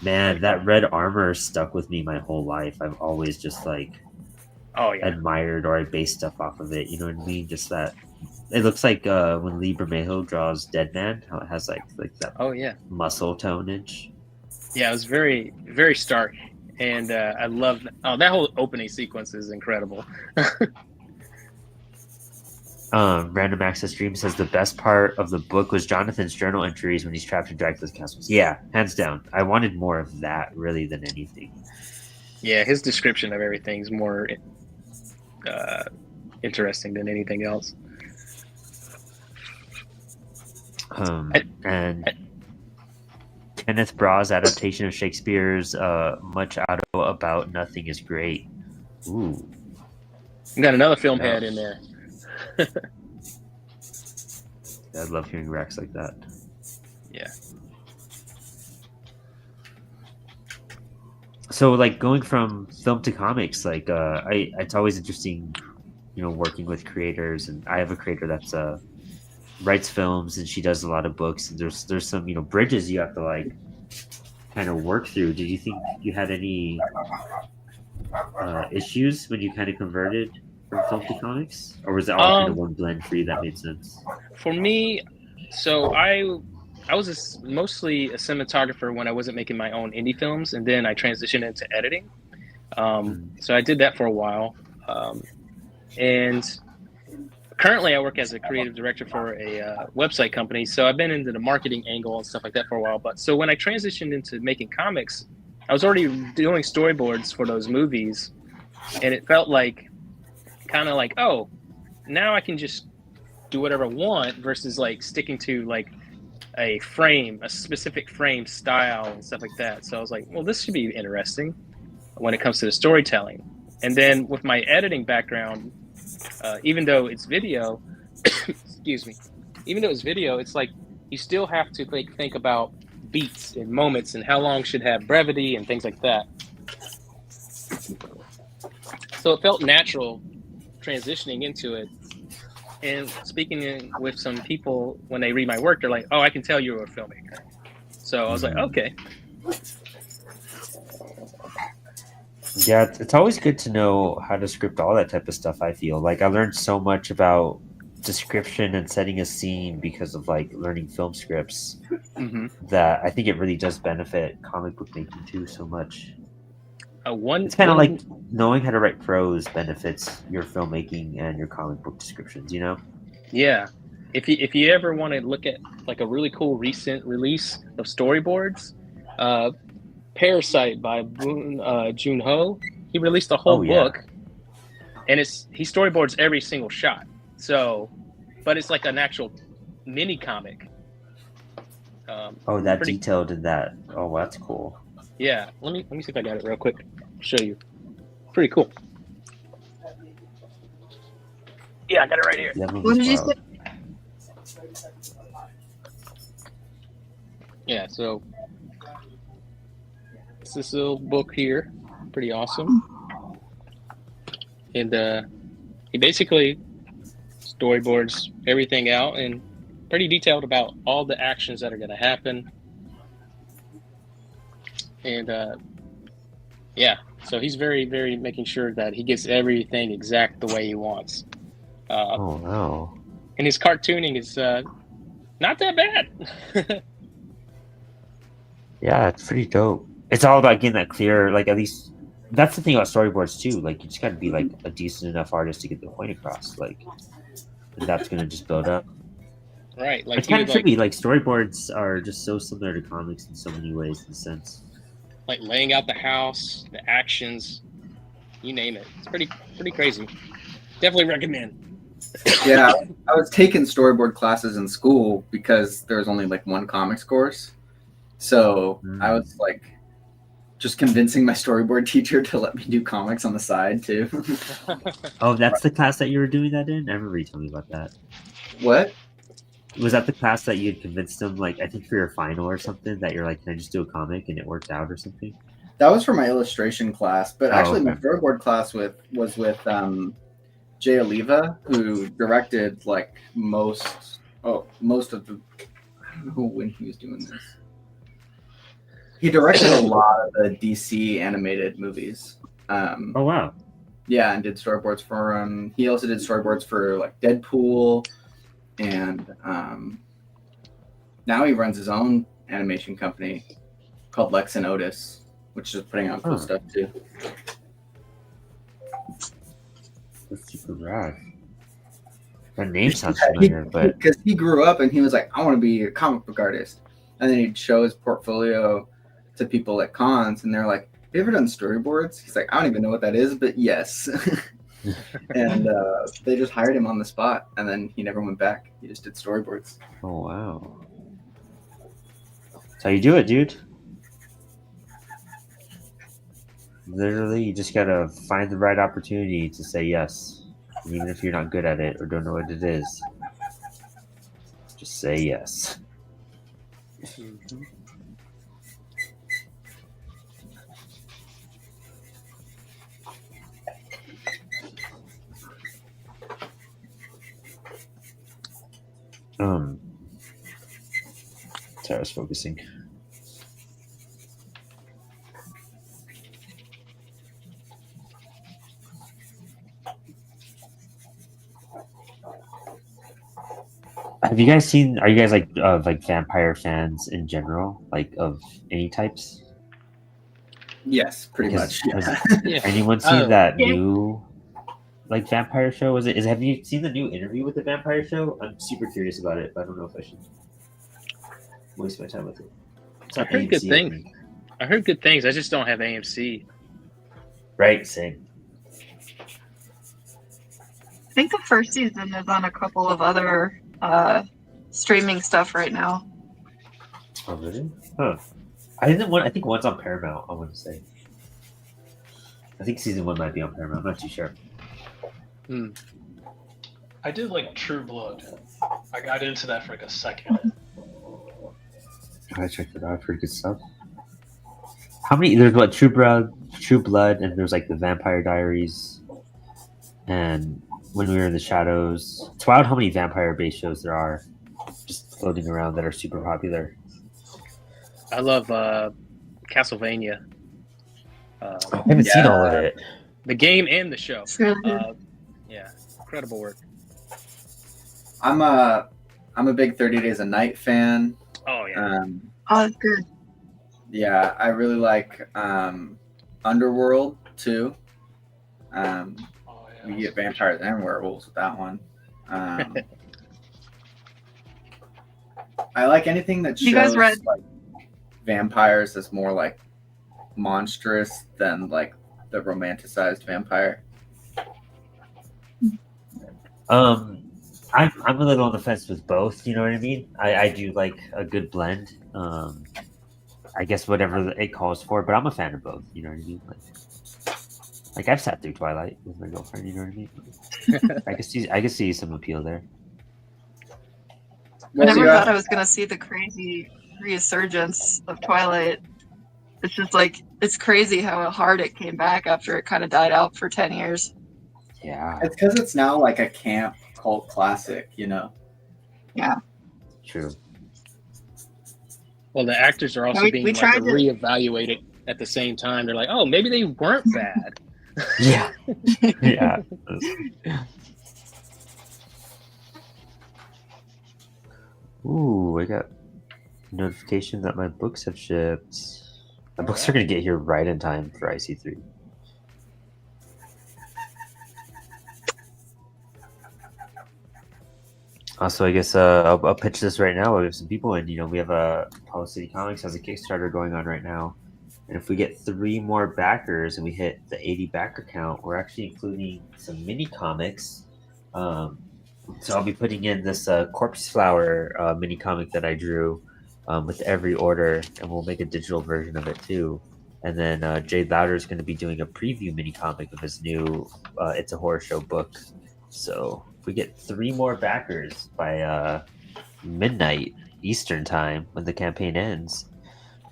Man, that red armor stuck with me my whole life. I've always just Oh yeah. admired or I based stuff off of it. You know what I mean? Just that it looks like when Lee Bermejo draws Dead Man, how it has like that Oh yeah. muscle tonage. Yeah, it was very, very stark, and I love. Oh, that whole opening sequence is incredible. Random Access Stream says the best part of the book was Jonathan's journal entries when he's trapped in Dracula's castles. Yeah, hands down. I wanted more of that really than anything. Yeah, his description of everything is more interesting than anything else. And Kenneth Braugh's adaptation of Shakespeare's Much Ado About Nothing is great. Ooh. We got another film head in there. I love hearing racks like that. Yeah. So, like going from film to comics, it's always interesting, working with creators. And I have a creator that's writes films, and she does a lot of books. And there's some bridges you have to kind of work through. Did you think you had any issues when you kind of converted from film to comics, or was it all kind of one blend for you that made sense? For me, so I was mostly a cinematographer when I wasn't making my own indie films, and then I transitioned into editing. So I did that for a while, and currently I work as a creative director for a website company. So I've been into the marketing angle and stuff like that for a while. But so when I transitioned into making comics, I was already doing storyboards for those movies, and it felt like kind of like, oh, now I can just do whatever I want versus sticking to a specific frame style and stuff like that. So I was like, well, this should be interesting when it comes to the storytelling. And then with my editing background, even though it's video, excuse me, even though it's video, it's like you still have to think about beats and moments and how long should have brevity and things like that. So it felt natural transitioning into it. And speaking with some people, when they read my work, they're like, oh, I can tell you're a filmmaker. So I was like, okay. Yeah, it's always good to know how to script all that type of stuff. I feel like I learned so much about description and setting a scene because of learning film scripts that I think it really does benefit comic book making too so much. It's kind of like knowing how to write prose benefits your filmmaking and your comic book descriptions, Yeah. If you ever want to look at a really cool recent release of storyboards, Parasite by Jun Ho, he released a whole book, and he storyboards every single shot. So, but it's like an actual mini comic. Detailed in that. Oh, that's cool. Yeah, let me see if I got it real quick. I'll show you. Pretty cool. Yeah, I got it right here. What did you say? Yeah, so it's this little book here. Pretty awesome. And he basically storyboards everything out and pretty detailed about all the actions that are going to happen. And so he's very, very making sure that he gets everything exact the way he wants. Oh, wow. And his cartooning is not that bad. Yeah, it's pretty dope. It's all about getting that clear, at least that's the thing about storyboards too. You just got to be a decent enough artist to get the point across. And that's going to just build up. Right. It's kind of trippy. Storyboards are just so similar to comics in so many ways, in a sense. Laying out the house, the actions, you name it. It's pretty crazy. Definitely recommend. Yeah, I was taking storyboard classes in school because there was only like one comics course. So I was like just convincing my storyboard teacher to let me do comics on the side too. Oh, that's the class that you were doing that in? I remember you telling me about that. What? Was that the class that you had convinced them, like, I think for your final or something, that you're like, can I just do a comic, and it worked out or something? That was for my illustration class, but actually my okay. storyboard class was with Jay Oliva, who directed like most of the. I don't know when he was doing this. He directed a lot of the DC animated movies. Oh, wow. Yeah, and did storyboards for him. He also did storyboards for like Deadpool, and now he runs his own animation company called Lex and Otis, which is putting out cool stuff too. That's super rad. That name sounds familiar, but because he grew up and he was like, I want to be a comic book artist, and then he'd show his portfolio to people at cons, and they're like, "Have you ever done storyboards?" He's like, "I don't even know what that is, but yes." And they just hired him on the spot, and then he never went back. He just did storyboards. oh wow, that's how you do it, dude. Literally, you just gotta find the right opportunity to say yes, even if you're not good at it or don't know what it is. Just say yes. Sorry, I was focusing. Have you guys seen? Are you guys like vampire fans in general, like of any types? Yes, pretty much. Yeah. Anyone seen that Yeah. new like vampire show? Have you seen the new interview with the vampire show? I'm super curious about it, but I don't know if I should waste my time with it. It's I on heard good AMC, I things. think. I heard good things. I just don't have AMC. Right, same. I think the first season is on a couple of other streaming stuff right now. Oh really? Huh. I think one's on Paramount, I want to say. I think season 1 might be on Paramount. I'm not too sure. I did like True Blood. I got into that for like a second. I checked it out. Pretty good stuff. How many? There's what True Blood, and there's like the Vampire Diaries, and When We Were in the Shadows. It's wild how many vampire-based shows there are, just floating around that are super popular. I love Castlevania. I haven't seen all of it. The game and the show. It's really good. Yeah, incredible work. I'm a big 30 Days a Night fan. Oh yeah. Oh, it's good. Yeah, I really like Underworld too. Oh, yeah. You get vampires and werewolves with that one. I like anything that shows You guys read- like vampires as more like monstrous than like the romanticized vampire. I'm a little on the fence with both. You know what I mean? I do like a good blend. I guess whatever it calls for, but I'm a fan of both. You know what I mean? Like I've sat through Twilight with my girlfriend. You know what I mean? I can see some appeal there. I never thought I was going to see the crazy resurgence of Twilight. It's just like, it's crazy how hard it came back after it kind of died out for 10 years. Yeah, It's because it's now like a camp cult classic, you know? Yeah. true. Well, the actors are also We being tried to- reevaluated at the same time. They're like, oh, maybe they weren't bad. Yeah, yeah. Ooh, I got notification that my books have shipped. My books are gonna get here right in time for IC3. Also, I guess I'll pitch this right now. We have some people in. You know, we have Apollo City Comics has a Kickstarter going on right now, and if we get 3 more backers and we hit the 80 backer count, we're actually including some mini comics So I'll be putting in this corpse flower mini comic that I drew with every order, and we'll make a digital version of it too. And then Jay Louder is going to be doing a preview mini comic of his new It's a Horror Show book. So if we get 3 more backers by midnight Eastern time when the campaign ends,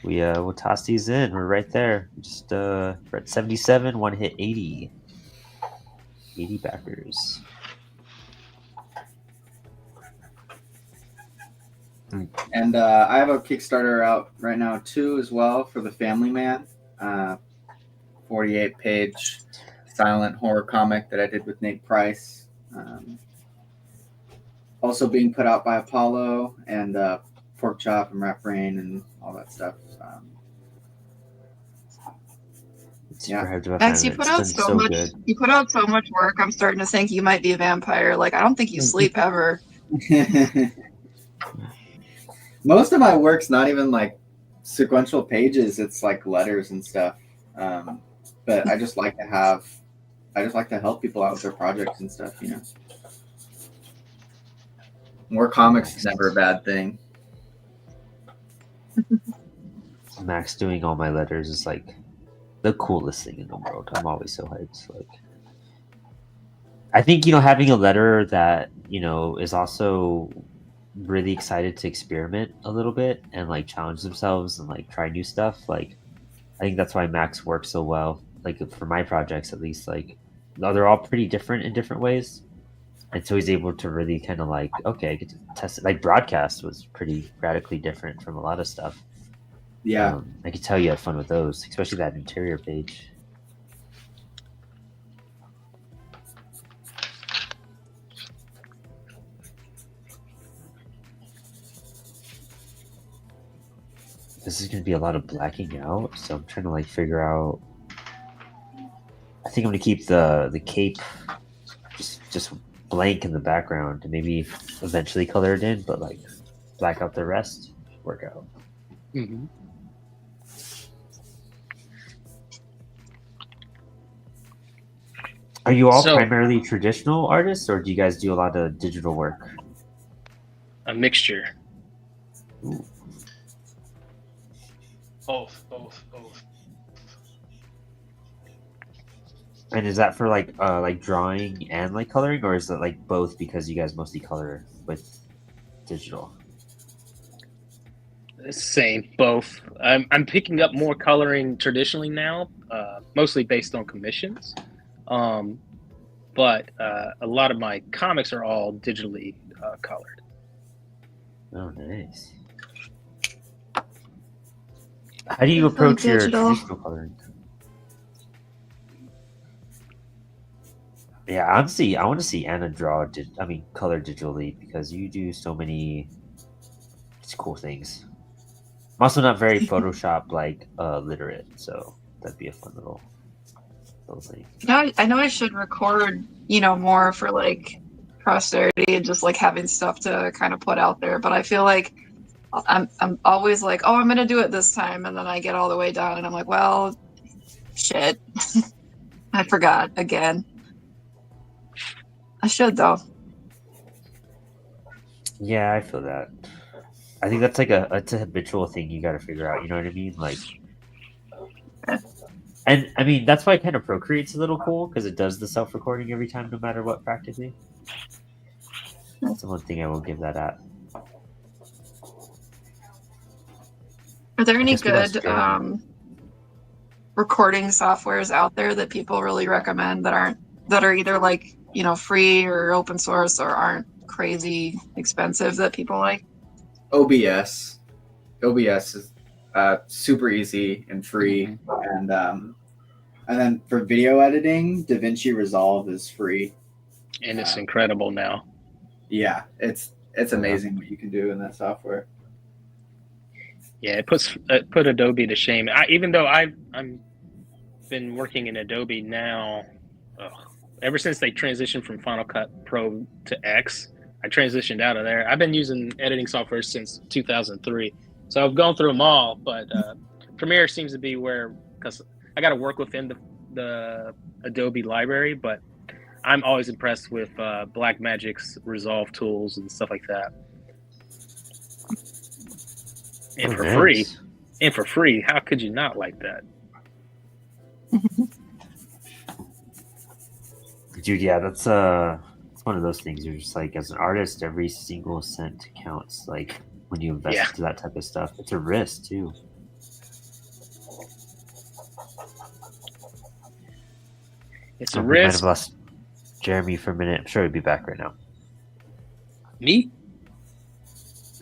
we'll toss these in. We're right there. Just we're at 77, one hit 80. 80 backers. And I have a Kickstarter out right now too, as well, for The Family Man, 48-page silent horror comic that I did with Nate Price. Also being put out by Apollo and Pork Chop and Rap Brain and all that stuff. Super hyped about Max, that. you put It's out been so much. good. You put out so much work. I'm starting to think you might be a vampire. Like, I don't think you sleep ever. Most of my work's not even like sequential pages. It's like letters and stuff. But I just like to help people out with their projects and stuff, you know. More comics is never a bad thing. Max doing all my letters is like the coolest thing in the world. I'm always so hyped. Like, I think, you know, having a letter that, you know, is also really excited to experiment a little bit and like challenge themselves and like try new stuff. Like, I think that's why Max works so well. Like for my projects, at least, like they're all pretty different in different ways. And so he's able to really kind of like, okay, I get to test it. Like broadcast was pretty radically different from a lot of stuff. Yeah. I could tell you had fun with those, especially that interior page. This is going to be a lot of blacking out, so I'm trying to like figure out. I think I'm going to keep the cape just blank in the background and maybe eventually color it in, but like black out the rest. Work out. Mm-hmm. Are you all So- primarily traditional artists, or do you guys do a lot of digital work? A mixture. Ooh. Both. And is that for like drawing and like coloring, or is it like both because you guys mostly color with digital? Same, both. I'm picking up more coloring traditionally now, mostly based on commissions. But a lot of my comics are all digitally colored. Oh, nice. How do you Definitely approach your digital. traditional coloring? Yeah, honestly, I want to see Anna draw. Color digitally because you do so many just cool things. I'm also not very Photoshop like literate, so that'd be a fun little thing. I know I should record, more for like posterity and just like having stuff to kind of put out there. But I feel like I'm always like, oh, I'm gonna do it this time, and then I get all the way down, and I'm like, well, shit, I forgot again. I should though. Yeah, I feel that. I think that's like it's a habitual thing you got to figure out. You know what I mean? Like, and I mean that's why kind of Procreate's a little cool because it does the self-recording every time, no matter what, practically. That's the one thing I will give that at. Are there any guess we lost good Jeremy. recording softwares out there that people really recommend that are either like free or open source or aren't crazy expensive that people like? OBS is super easy and free, and then for video editing, DaVinci Resolve is free, And it's incredible now. Yeah, it's amazing what you can do in that software. Yeah, it put Adobe to shame. Even though I'm been working in Adobe now, ever since they transitioned from Final Cut Pro to X, I transitioned out of there. I've been using editing software since 2003, so I've gone through them all. But Premiere seems to be where, because I got to work within the Adobe library, but I'm always impressed with Black Magic's resolve tools and stuff like that. And for free. And for free, how could you not like that? Dude, yeah, that's one of those things. You're just like, as an artist, every single cent counts. Like when you invest into that type of stuff, it's a risk too. It's a We might risk. have lost Jeremy for a minute. I'm sure he'll be back right now. Me?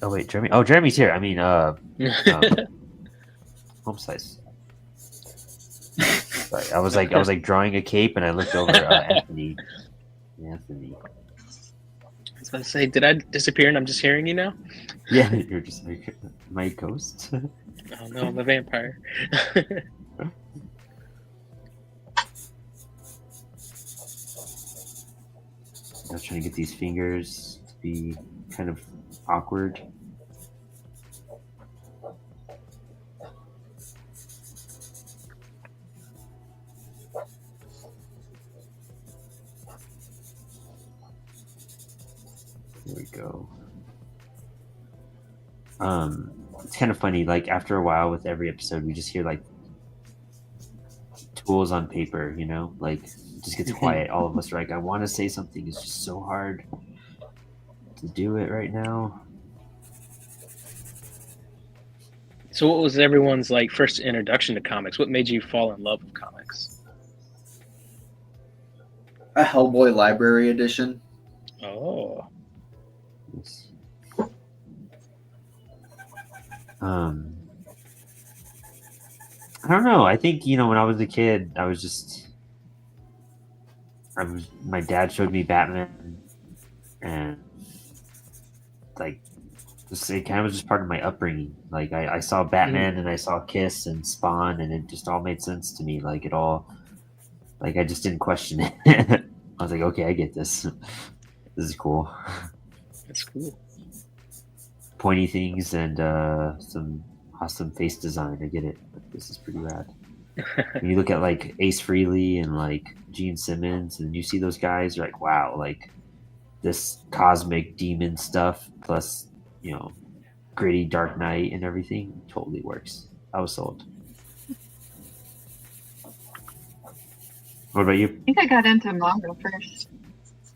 Oh wait, Jeremy. Oh, Jeremy's here. I mean, home slice. Sorry, I was like drawing a cape, and I looked over Anthony. Anthony. I was about to say, did I disappear and I'm just hearing you now? Yeah, you're just like my ghost. Oh no, I'm a vampire. I was trying to get these fingers to be kind of awkward. There we go. It's kind of funny, like after a while with every episode we just hear like tools on paper, you know, like it just gets quiet. All of us are like, I want to say something, it's just so hard to do it right now. So what was everyone's like first introduction to comics? What made you fall in love with comics? A Hellboy Library Edition. Oh. I don't know. I think, you know, when I was a kid, my dad showed me Batman, and like it kind of was just part of my upbringing. Like I saw Batman and I saw Kiss and Spawn, and it just all made sense to me. Like it all, like I just didn't question it. I was like, okay, I get this. This is cool. That's cool. Pointy things and some awesome face design. I get it. Like, this is pretty rad. When you look at like Ace Frehley and like Gene Simmons, and you see those guys, you're like, wow, like this cosmic demon stuff plus, you know, gritty Dark Knight and everything totally works. I was sold. What about you? I think I got into manga first.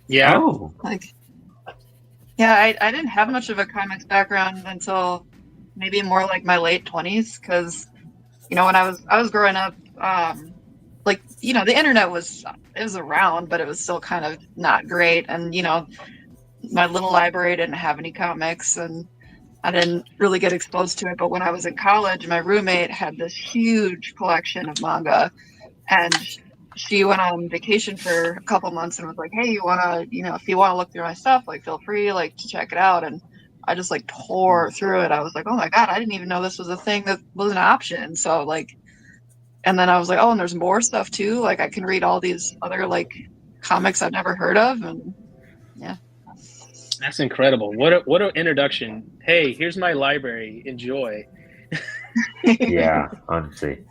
Yeah. Oh. Like, yeah, I didn't have much of a comics background until maybe more like my late 20s, because, you know, when I was growing up, like, you know, the internet was around, but it was still kind of not great, and, you know, my little library didn't have any comics, and I didn't really get exposed to it. But when I was in college, my roommate had this huge collection of manga, and she went on vacation for a couple months and was like, hey, if you want to look through my stuff, like, feel free, like, to check it out. And I just like tore through it. I was like, oh my God, I didn't even know this was a thing that was an option. So like, and then I was like, oh, and there's more stuff too. Like I can read all these other like comics I've never heard of. And yeah. That's incredible. What an introduction. Hey, here's my library. Enjoy. Yeah, honestly.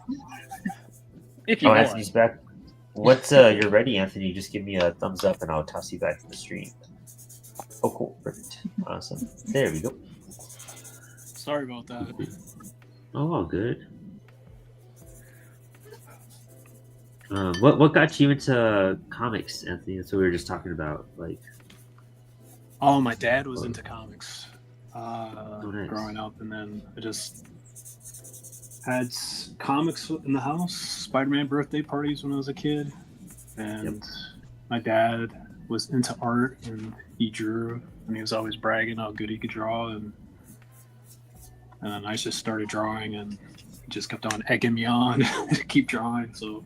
If you want. Anthony's back. What's you're ready, Anthony? Just give me a thumbs up and I'll toss you back to the stream. Oh, cool. Perfect. Awesome. There we go. Sorry about that. Oh, good. What got you into comics, Anthony? That's what we were just talking about. Like, Oh, my dad was into comics nice. growing up, and then I just had comics in the house, Spider-Man birthday parties when I was a kid, and my dad was into art, and he drew, and he was always bragging how good he could draw, and I just started drawing, and he just kept on egging me on to keep drawing. So,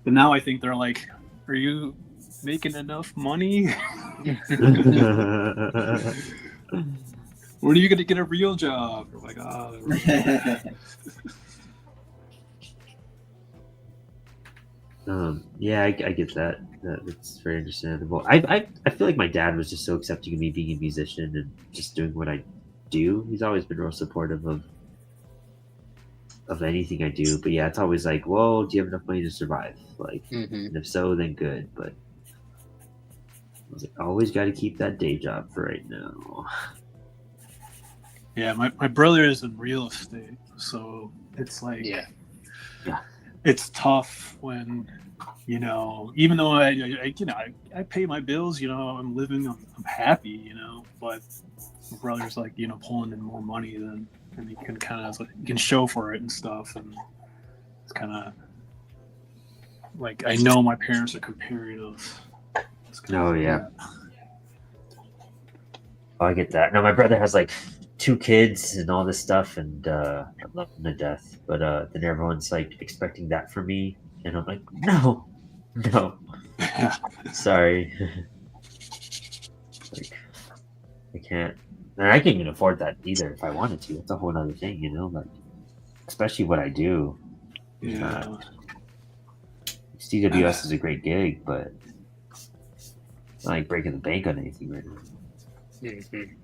but now I think they're like, are you making enough money? When are you going to get a real job? We're like, oh. Yeah, I get that. That's very understandable. I feel like my dad was just so accepting of me being a musician and just doing what I do. He's always been real supportive of of anything I do. But yeah, it's always like, well, do you have enough money to survive? Like, Mm-hmm. and if so, then good. But I was like, always got to keep that day job for right now. Yeah, my brother is in real estate, so it's like, Yeah. it's tough when, even though I pay my bills, I'm living, I'm happy, but my brother's like, pulling in more money than, and he can kind of, you can show for it and stuff, and it's kind of like, I know my parents are comparing us. Oh yeah. Oh, I get that. No, my brother has like 2 kids and all this stuff, and I love him to death. But then everyone's like expecting that from me, and I'm like, no, sorry. Like, I can't, and I can't even afford that either if I wanted to. It's a whole other thing, like, especially what I do. Yeah. CWS is a great gig, but it's not like breaking the bank on anything right now. Mm-hmm.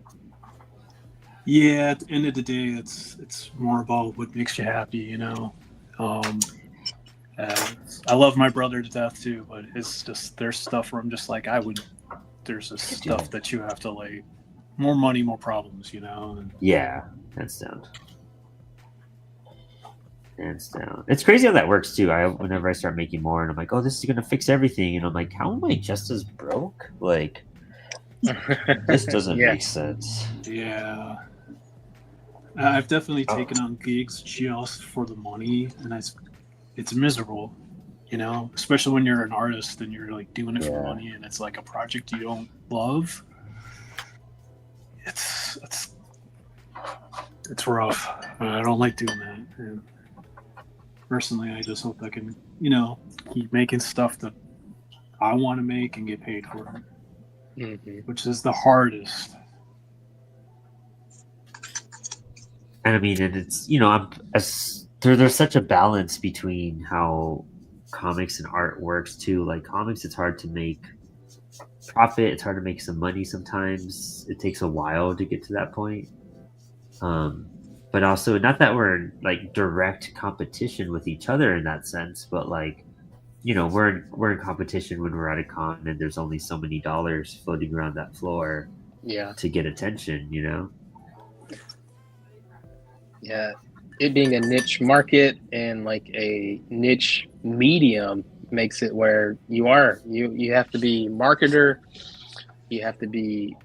Yeah, at the end of the day, it's more about what makes you happy, I love my brother to death too, but it's just, there's stuff where I'm just like, there's this stuff that you have to, like, more money, more problems, and Yeah, hands down. It's crazy how that works too. Whenever I start making more, and I'm like, oh, this is gonna fix everything, and I'm like, how am I just as broke? Like, this doesn't make sense. Yeah. I've definitely taken on gigs just for the money, and it's miserable, especially when you're an artist and you're like doing it for money, and it's like a project you don't love. It's rough. I don't like doing that. And personally, I just hope I can, keep making stuff that I want to make and get paid for it, which is the hardest. And I mean, and it's there's such a balance between how comics and art works too. Like comics, it's hard to make profit. It's hard to make some money. Sometimes it takes a while to get to that point. But also, not that we're in like direct competition with each other in that sense, but like, we're in competition when we're at a con and there's only so many dollars floating around that floor. Yeah. To get attention, Yeah, it being a niche market and like a niche medium makes it where you have to be marketer, you have to be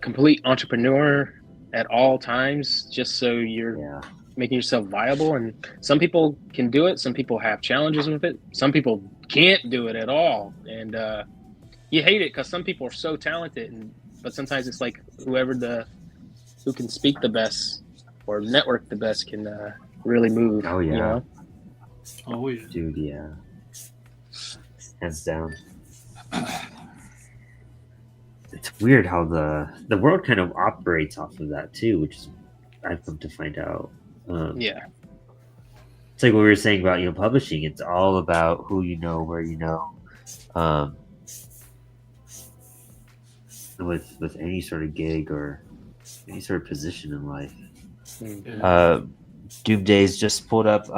complete entrepreneur at all times, just so you're making yourself viable. And some people can do it, some people have challenges with it, some people can't do it at all, and you hate it because some people are so talented, but sometimes it's like who can speak the best or network the best can really move. Oh yeah. Oh yeah. Dude, yeah. Hands down. It's weird how the world kind of operates off of that too, which is I've come to find out. Yeah. It's like what we were saying about publishing. It's all about who you know, where you know. With any sort of gig or any sort of position in life. Doomdays just pulled up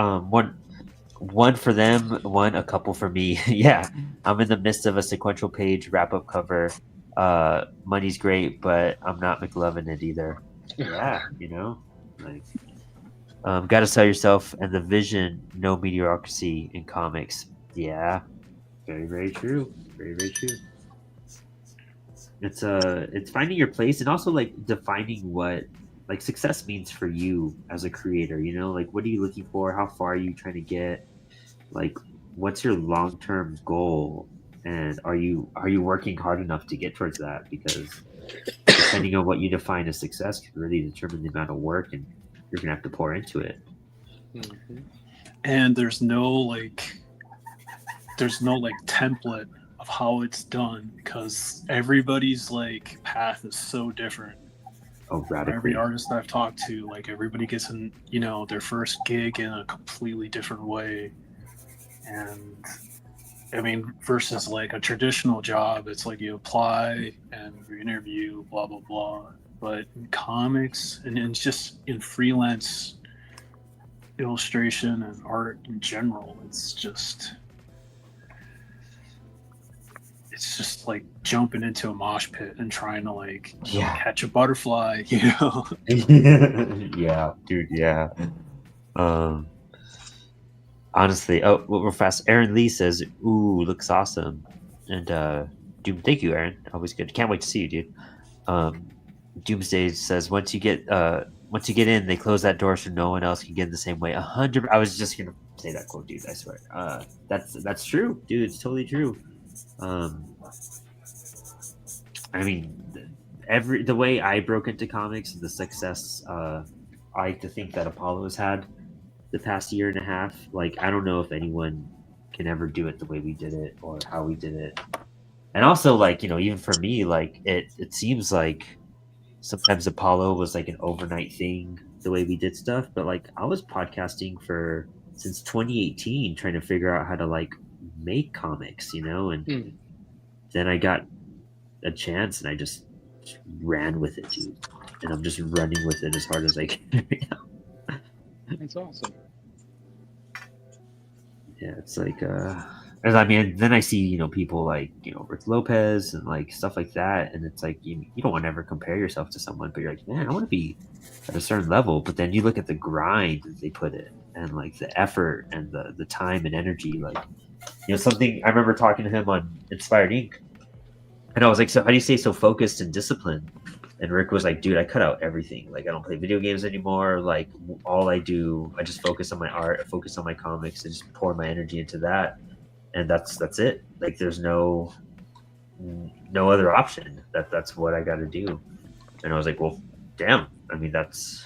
one for them, a couple for me. Yeah, I'm in the midst of a sequential page wrap-up cover. Money's great, but I'm not McLovin it either. Yeah, like gotta sell yourself and the vision, no mediocrity in comics. Yeah, very, very true. Very, very true. It's finding your place and also like defining what like success means for you as a creator, like what are you looking for? How far are you trying to get? Like what's your long-term goal? And are you working hard enough to get towards that? Because depending on what you define as success can really determine the amount of work and you're gonna have to pour into it. And there's no template of how it's done because everybody's like path is so different. Oh, radically. Every artist I've talked to, like everybody gets in, their first gig in a completely different way. And I mean, versus like a traditional job, it's like you apply and you interview, blah, blah, blah. But in comics and just in freelance illustration and art in general. It's just like jumping into a mosh pit and trying to like catch a butterfly, you know. Yeah, dude. Yeah. Honestly, oh, well, we're fast. Aaron Lee says, "Ooh, looks awesome," and Doom. Thank you, Aaron. Always good. Can't wait to see you, dude. Doomsday says, once you get in, they close that door so no one else can get in the same way. 100. I was just gonna say that quote, dude. I swear. That's true, dude. It's totally true. I mean, the way I broke into comics, the success I like to think that Apollo has had the past year and a half. Like, I don't know if anyone can ever do it the way we did it or how we did it. And also, like, you know, even for me, like it seems like sometimes Apollo was like an overnight thing the way we did stuff, but like I was podcasting since 2018 trying to figure out how to like make comics, you know, and then I got a chance and I just ran with it, dude. And I'm just running with it as hard as I can right now. That's awesome. Yeah, it's like and I mean, then I see, you know, people like, you know, Rick Lopez and like stuff like that, and it's like you don't want to ever compare yourself to someone, but you're like, man, I want to be at a certain level. But then you look at the grind that they put in, and like the effort and the time and energy. Like, you know, something I remember talking to him on Inspired Inc. And I was like, so how do you stay so focused and disciplined? And Rick was like, dude, I cut out everything. Like, I don't play video games anymore. Like, all I do, I just focus on my art, I focus on my comics, and just pour my energy into that. And that's it. Like, there's no other option. That's what I got to do. And I was like, well, damn. I mean, that's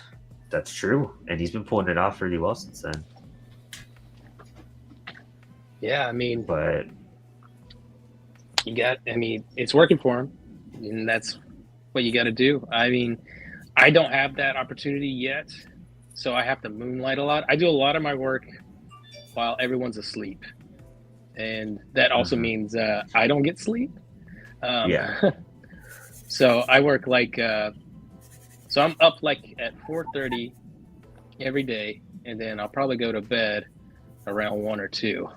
true. And he's been pulling it off really well since then. Yeah, I mean, but it's working for him, and that's what you got to do. I mean, I don't have that opportunity yet, so I have to moonlight a lot. I do a lot of my work while everyone's asleep, and that also means I don't get sleep. So I work like so I'm up like at 4:30 every day, and then I'll probably go to bed around 1 or 2.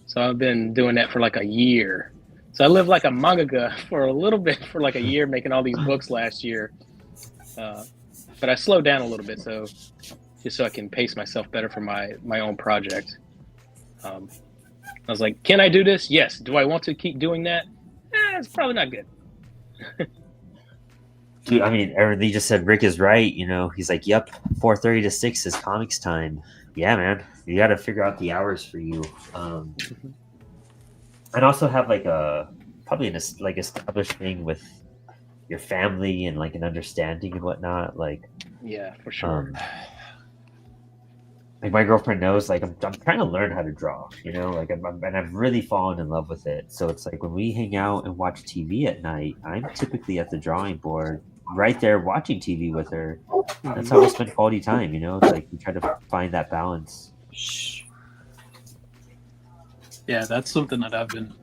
So I've been doing that for like a year. So I lived like a mangaka for a little bit, for like a year, making all these books last year. But I slowed down a little bit, so just so I can pace myself better for my own project. I was like, can I do this? Yes. Do I want to keep doing that? It's probably not good. Dude, I mean, Aaron Lee just said Rick is right. You know, he's like, yep, 4:30 to 6 is comics time. Yeah, man, you got to figure out the hours for you. And also have like probably an established thing with your family and like an understanding and whatnot. Like, yeah, for sure. Like my girlfriend knows, like I'm trying to learn how to draw, you know, like I've really fallen in love with it. So it's like when we hang out and watch TV at night, I'm typically at the drawing board, right there watching TV with her. That's how we spend quality time, you know. It's like we try to find that balance. Yeah, that's something that I've been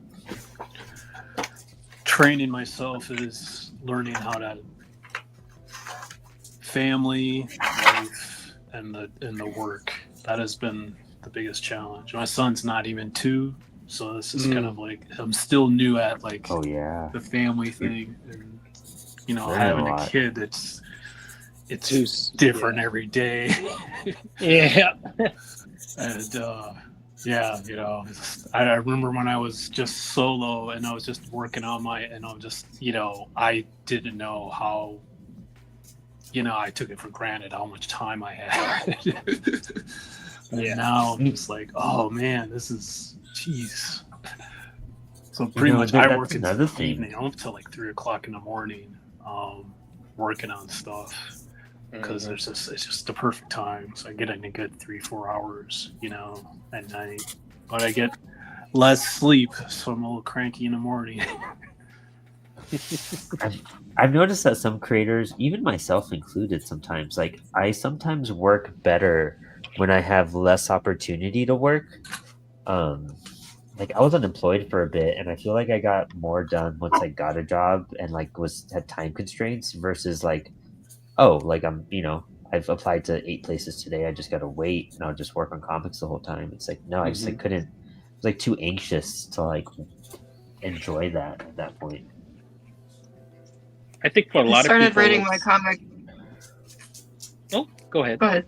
training myself, is learning how to family, life, and the work. That has been the biggest challenge. My son's not even 2, so this is kind of like I'm still new at like the family thing, and you know, having a kid, it's different every day. Yeah. And yeah, you know, I remember when I was just solo and I was just working on I'm just, you know, I didn't know how, you know, I took it for granted how much time I had. And now I'm just like, oh man, this is, jeez. So pretty much I work until the evening. I'm up till like 3 o'clock in the morning, working on stuff. Because it's just the perfect time. So I get in a good 3-4 hours, you know, at night. But I get less sleep, so I'm a little cranky in the morning. I've noticed that some creators, even myself included, sometimes like I sometimes work better when I have less opportunity to work. Like I was unemployed for a bit, and I feel like I got more done once I got a job and like had time constraints versus like, oh, like I'm, you know, I've applied to 8 places today. I just got to wait and I'll just work on comics the whole time. It's like, no, I just like couldn't. I was like too anxious to like enjoy that at that point. I think for a I lot of started people, reading my comic. Oh, go ahead. Go ahead.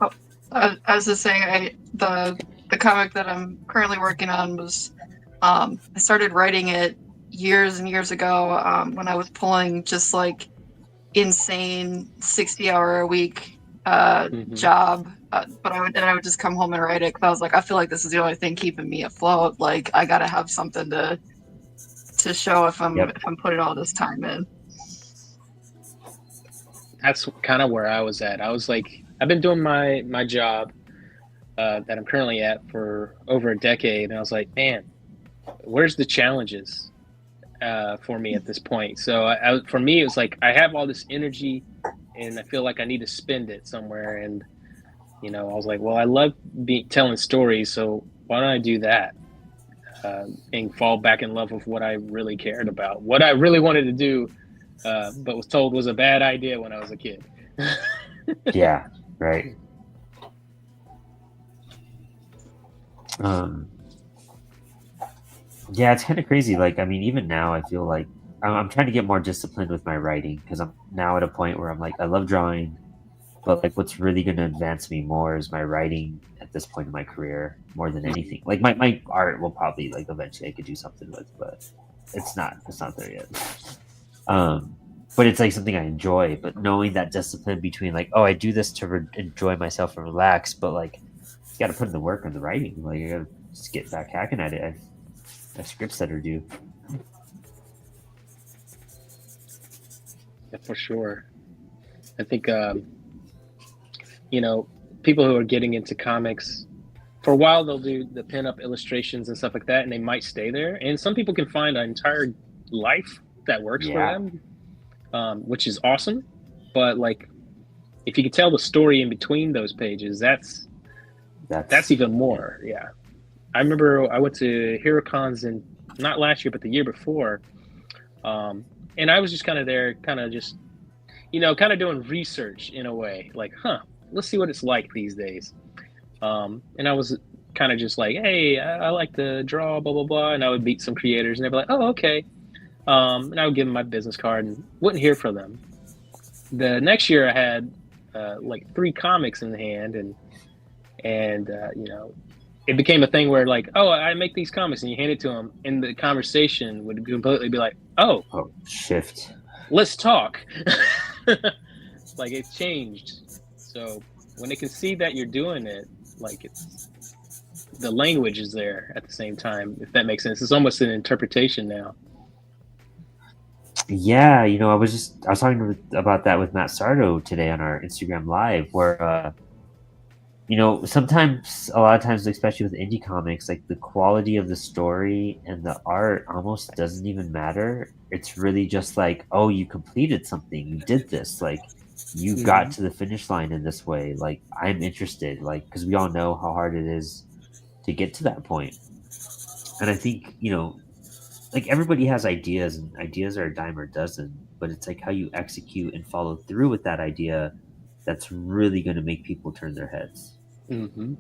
Oh, I was just saying, the comic that I'm currently working on was, I started writing it years and years ago when I was pulling just like insane 60-hour-a-week job, but I would just come home and write it because I was like, I feel like this is the only thing keeping me afloat. Like I gotta have something to show if I'm putting all this time in. That's kind of where I was at. I was like, I've been doing my job that I'm currently at for over a decade, and I was like, man, where's the challenges for me at this point? So for me, it was like I have all this energy, and I feel like I need to spend it somewhere. And I was like, well, I love telling stories, so why don't I do that and fall back in love with what I really cared about, what I really wanted to do. But was told was a bad idea when I was a kid. Yeah, right. Yeah, it's kind of crazy. Like, I mean, even now, I feel like I'm trying to get more disciplined with my writing because I'm now at a point where I'm like, I love drawing, but like, what's really going to advance me more is my writing at this point in my career more than anything. Like, my art will probably like eventually I could do something with, but it's not there yet. But it's like something I enjoy. But knowing that discipline between like, oh, I do this to enjoy myself and relax, but like, you got to put in the work on the writing. Like, you got to just get back hacking at it. I have scripts that are due. Yeah, for sure. I think people who are getting into comics, for a while they'll do the pin-up illustrations and stuff like that, and they might stay there. And some people can find an entire life that works for them. Which is awesome, but like if you could tell the story in between those pages, that's even more. Yeah, I remember I went to HeroCons in not last year but the year before, and I was just kind of there, kind of just kind of doing research in a way, like let's see what it's like these days. And I was kind of just like, hey, I like to draw, blah blah blah, and I would meet some creators and they'd be like, oh, okay. And I would give them my business card and wouldn't hear from them. The next year I had like 3 comics in the hand, and it became a thing where like, oh, I make these comics, and you hand it to them, and the conversation would completely be like, oh shift. Let's talk. Like it's changed. So when they can see that you're doing it, like the language is there at the same time, if that makes sense. It's almost an interpretation now. Yeah, I was talking about that with Matt Sardo today on our Instagram Live, where sometimes, a lot of times, especially with indie comics, like the quality of the story and the art almost doesn't even matter. It's really just like, oh, you completed something, you did this, like you got to the finish line in this way. Like I'm interested, like because we all know how hard it is to get to that point. And I think like everybody has ideas, and ideas are a dime or a dozen, but it's like how you execute and follow through with that idea that's really going to make people turn their heads. Mm-hmm.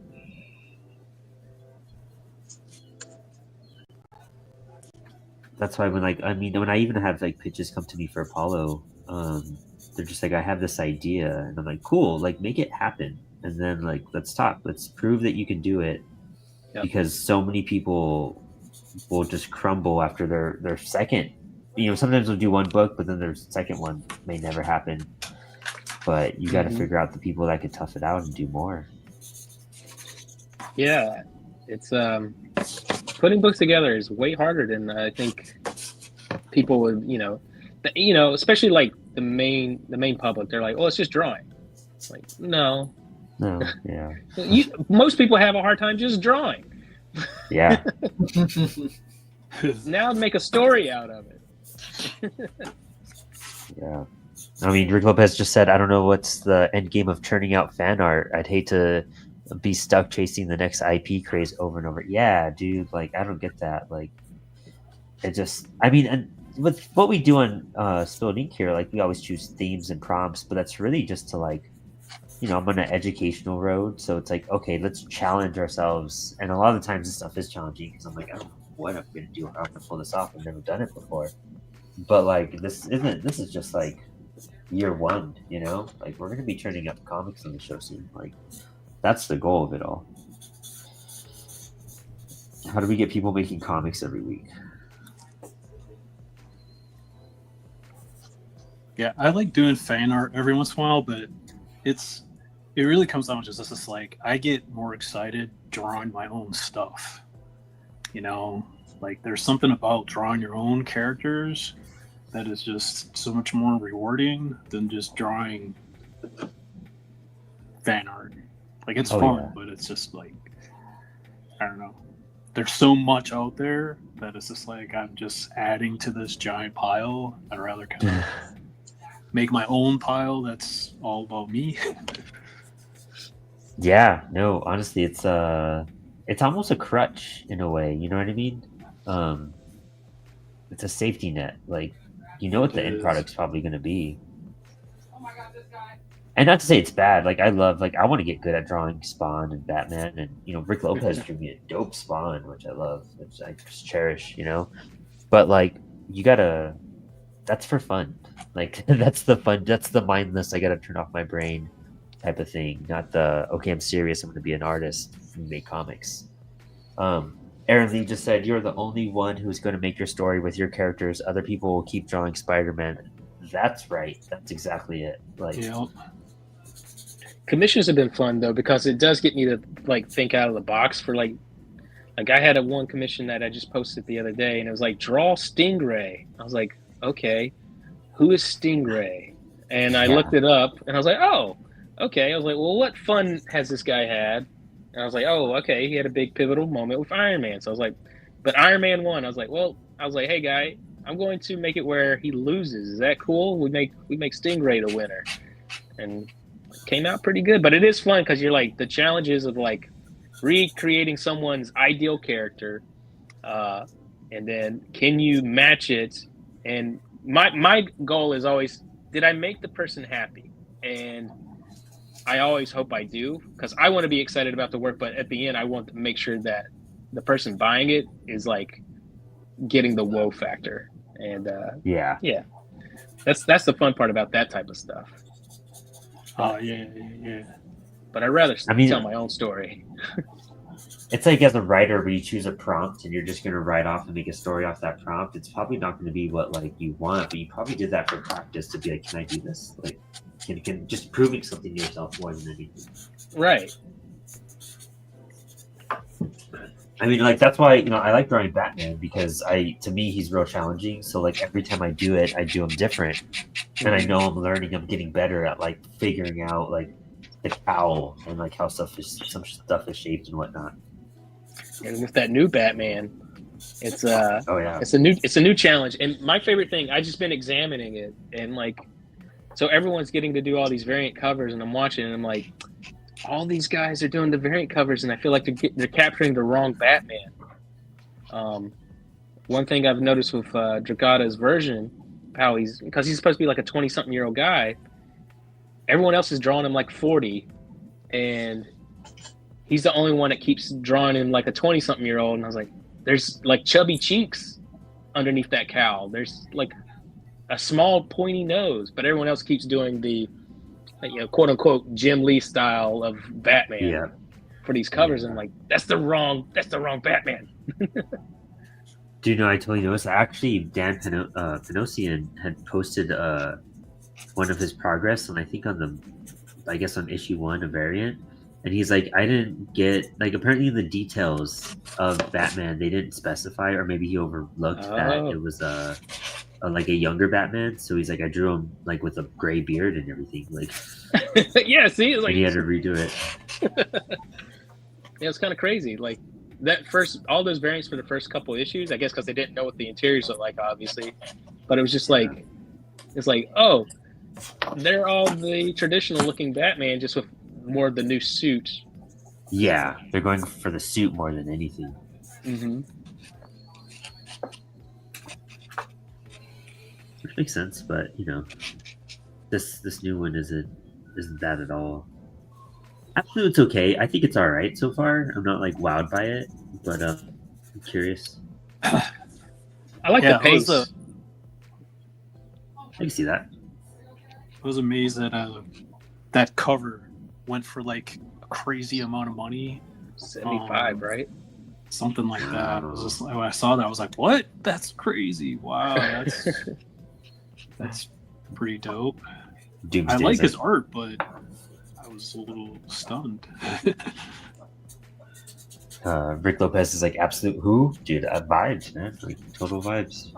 That's why when I even have like pitches come to me for Apollo, they're just like, I have this idea, and I'm like, cool, like make it happen, and then like let's talk, let's prove that you can do it. Yep. Because so many people will just crumble after their second. Sometimes they'll do one book, but then their second one may never happen. But you got to figure out the people that could tough it out and do more. Yeah, it's putting books together is way harder than I think people would. Especially like the main public. They're like, oh, it's just drawing. It's like no, yeah. Most people have a hard time just drawing. Yeah. Now make a story out of it. Yeah. I mean, Rick Lopez just said, I don't know what's the end game of churning out fan art. I'd hate to be stuck chasing the next IP craze over and over. Yeah, dude, like I don't get that. Like it just, I mean, and with what we do on Spilled Ink here, like we always choose themes and prompts, but that's really just to like, I'm on an educational road, so it's like, okay, let's challenge ourselves. And a lot of the times this stuff is challenging because I'm like, I don't know what I'm gonna do, how I'm gonna pull this off. I've never done it before. But like, this is just like year one, like we're gonna be turning up comics on the show soon. Like, that's the goal of it all. How do we get people making comics every week? Yeah, I like doing fan art every once in a while, but it really comes down to just like I get more excited drawing my own stuff. Like there's something about drawing your own characters that is just so much more rewarding than just drawing fan art. Like it's fun, but it's just like, I don't know. There's so much out there that it's just like I'm just adding to this giant pile. I'd rather kind of make my own pile that's all about me. Yeah, no, honestly, it's almost a crutch in a way. You know what I mean? It's a safety net. Like, what the end product's probably going to be. And not to say it's bad. Like, I want to get good at drawing Spawn and Batman, and Rick Lopez drew me a dope Spawn, which I love, which I just cherish. But like, you gotta. That's for fun. Like, that's the fun. That's the mindless. I gotta turn off my brain type of thing. Not the okay, I'm serious. I'm gonna be an artist and make comics. Aaron Lee just said, "You're the only one who's going to make your story with your characters. Other people will keep drawing Spider-Man." That's right. That's exactly it. Like, commissions have been fun though because it does get me to like think out of the box for like I had one commission that I just posted the other day, and it was like draw Stingray. I was like, okay, who is Stingray? And I looked it up, and I was like, oh, okay. I was like, well, what fun has this guy had? And I was like, oh, okay, he had a big pivotal moment with Iron Man. So I was like, but Iron Man won. I was like, hey, guy, I'm going to make it where he loses. Is that cool? We make Stingray the winner. And it came out pretty good. But it is fun because you're like, the challenges of like recreating someone's ideal character. And then can you match it? And my goal is always, did I make the person happy? And I always hope I do because I want to be excited about the work, but at the end, I want to make sure that the person buying it is like getting the whoa factor. And yeah, that's the fun part about that type of stuff. Oh yeah. But I'd rather tell my own story. It's like as a writer, where you choose a prompt and you're just going to write off and make a story off that prompt. It's probably not going to be what like you want, but you probably did that for practice to be like, can I do this? Like, can just proving something to yourself more than anything. Right. I mean, like that's why I like drawing Batman because to me he's real challenging. So like every time I do it, I do him different, and I know I'm learning. I'm getting better at like figuring out like the cowl and like how some stuff is shaped and whatnot. And with that new Batman, it's oh yeah, it's a new challenge. And my favorite thing, I just been examining it, and like, so everyone's getting to do all these variant covers, and I'm watching, and I'm like, all these guys are doing the variant covers, and I feel like they're capturing the wrong Batman. One thing I've noticed with Dragata's version, because he's supposed to be like a 20-something-year-old guy. Everyone else is drawing him like 40, and he's the only one that keeps drawing him like a 20-something-year-old. And I was like, there's like chubby cheeks underneath that cowl. There's like a small pointy nose, but everyone else keeps doing the, quote unquote Jim Lee style of Batman for these covers. And I'm like, that's the wrong Batman. Do you know? I totally noticed. Actually, Dan Panosian had posted one of his progress, and I think on issue 1, a variant. And he's like, I didn't get, like, apparently in the details of Batman, they didn't specify, or maybe he overlooked that it was like a younger Batman. So he's like, I drew him like with a gray beard and everything. Like, yeah, see, it's like, and he had to redo it. Yeah, it's kind of crazy. Like all those variants for the first couple issues, I guess, because they didn't know what the interiors looked like, obviously. But it was just like, it's like, oh, they're all the traditional looking Batman, just with more of the new suit. Yeah, they're going for the suit more than anything. Mm-hmm. which makes sense. But this new one isn't that at all. Absolutely, it's okay. I think it's all right so far. I'm not like wowed by it, but I'm curious. I like Yeah, the pace. I can see that. I was amazed that that cover went for like a crazy amount of money. 75, right? Something like that. It was just, when I saw that, I was like, "What? That's crazy! Wow, that's pretty dope." Doomsday I like his like, art, but I was a little stunned. Rick Lopez is like absolute who? Dude, vibes, man. Like total vibes.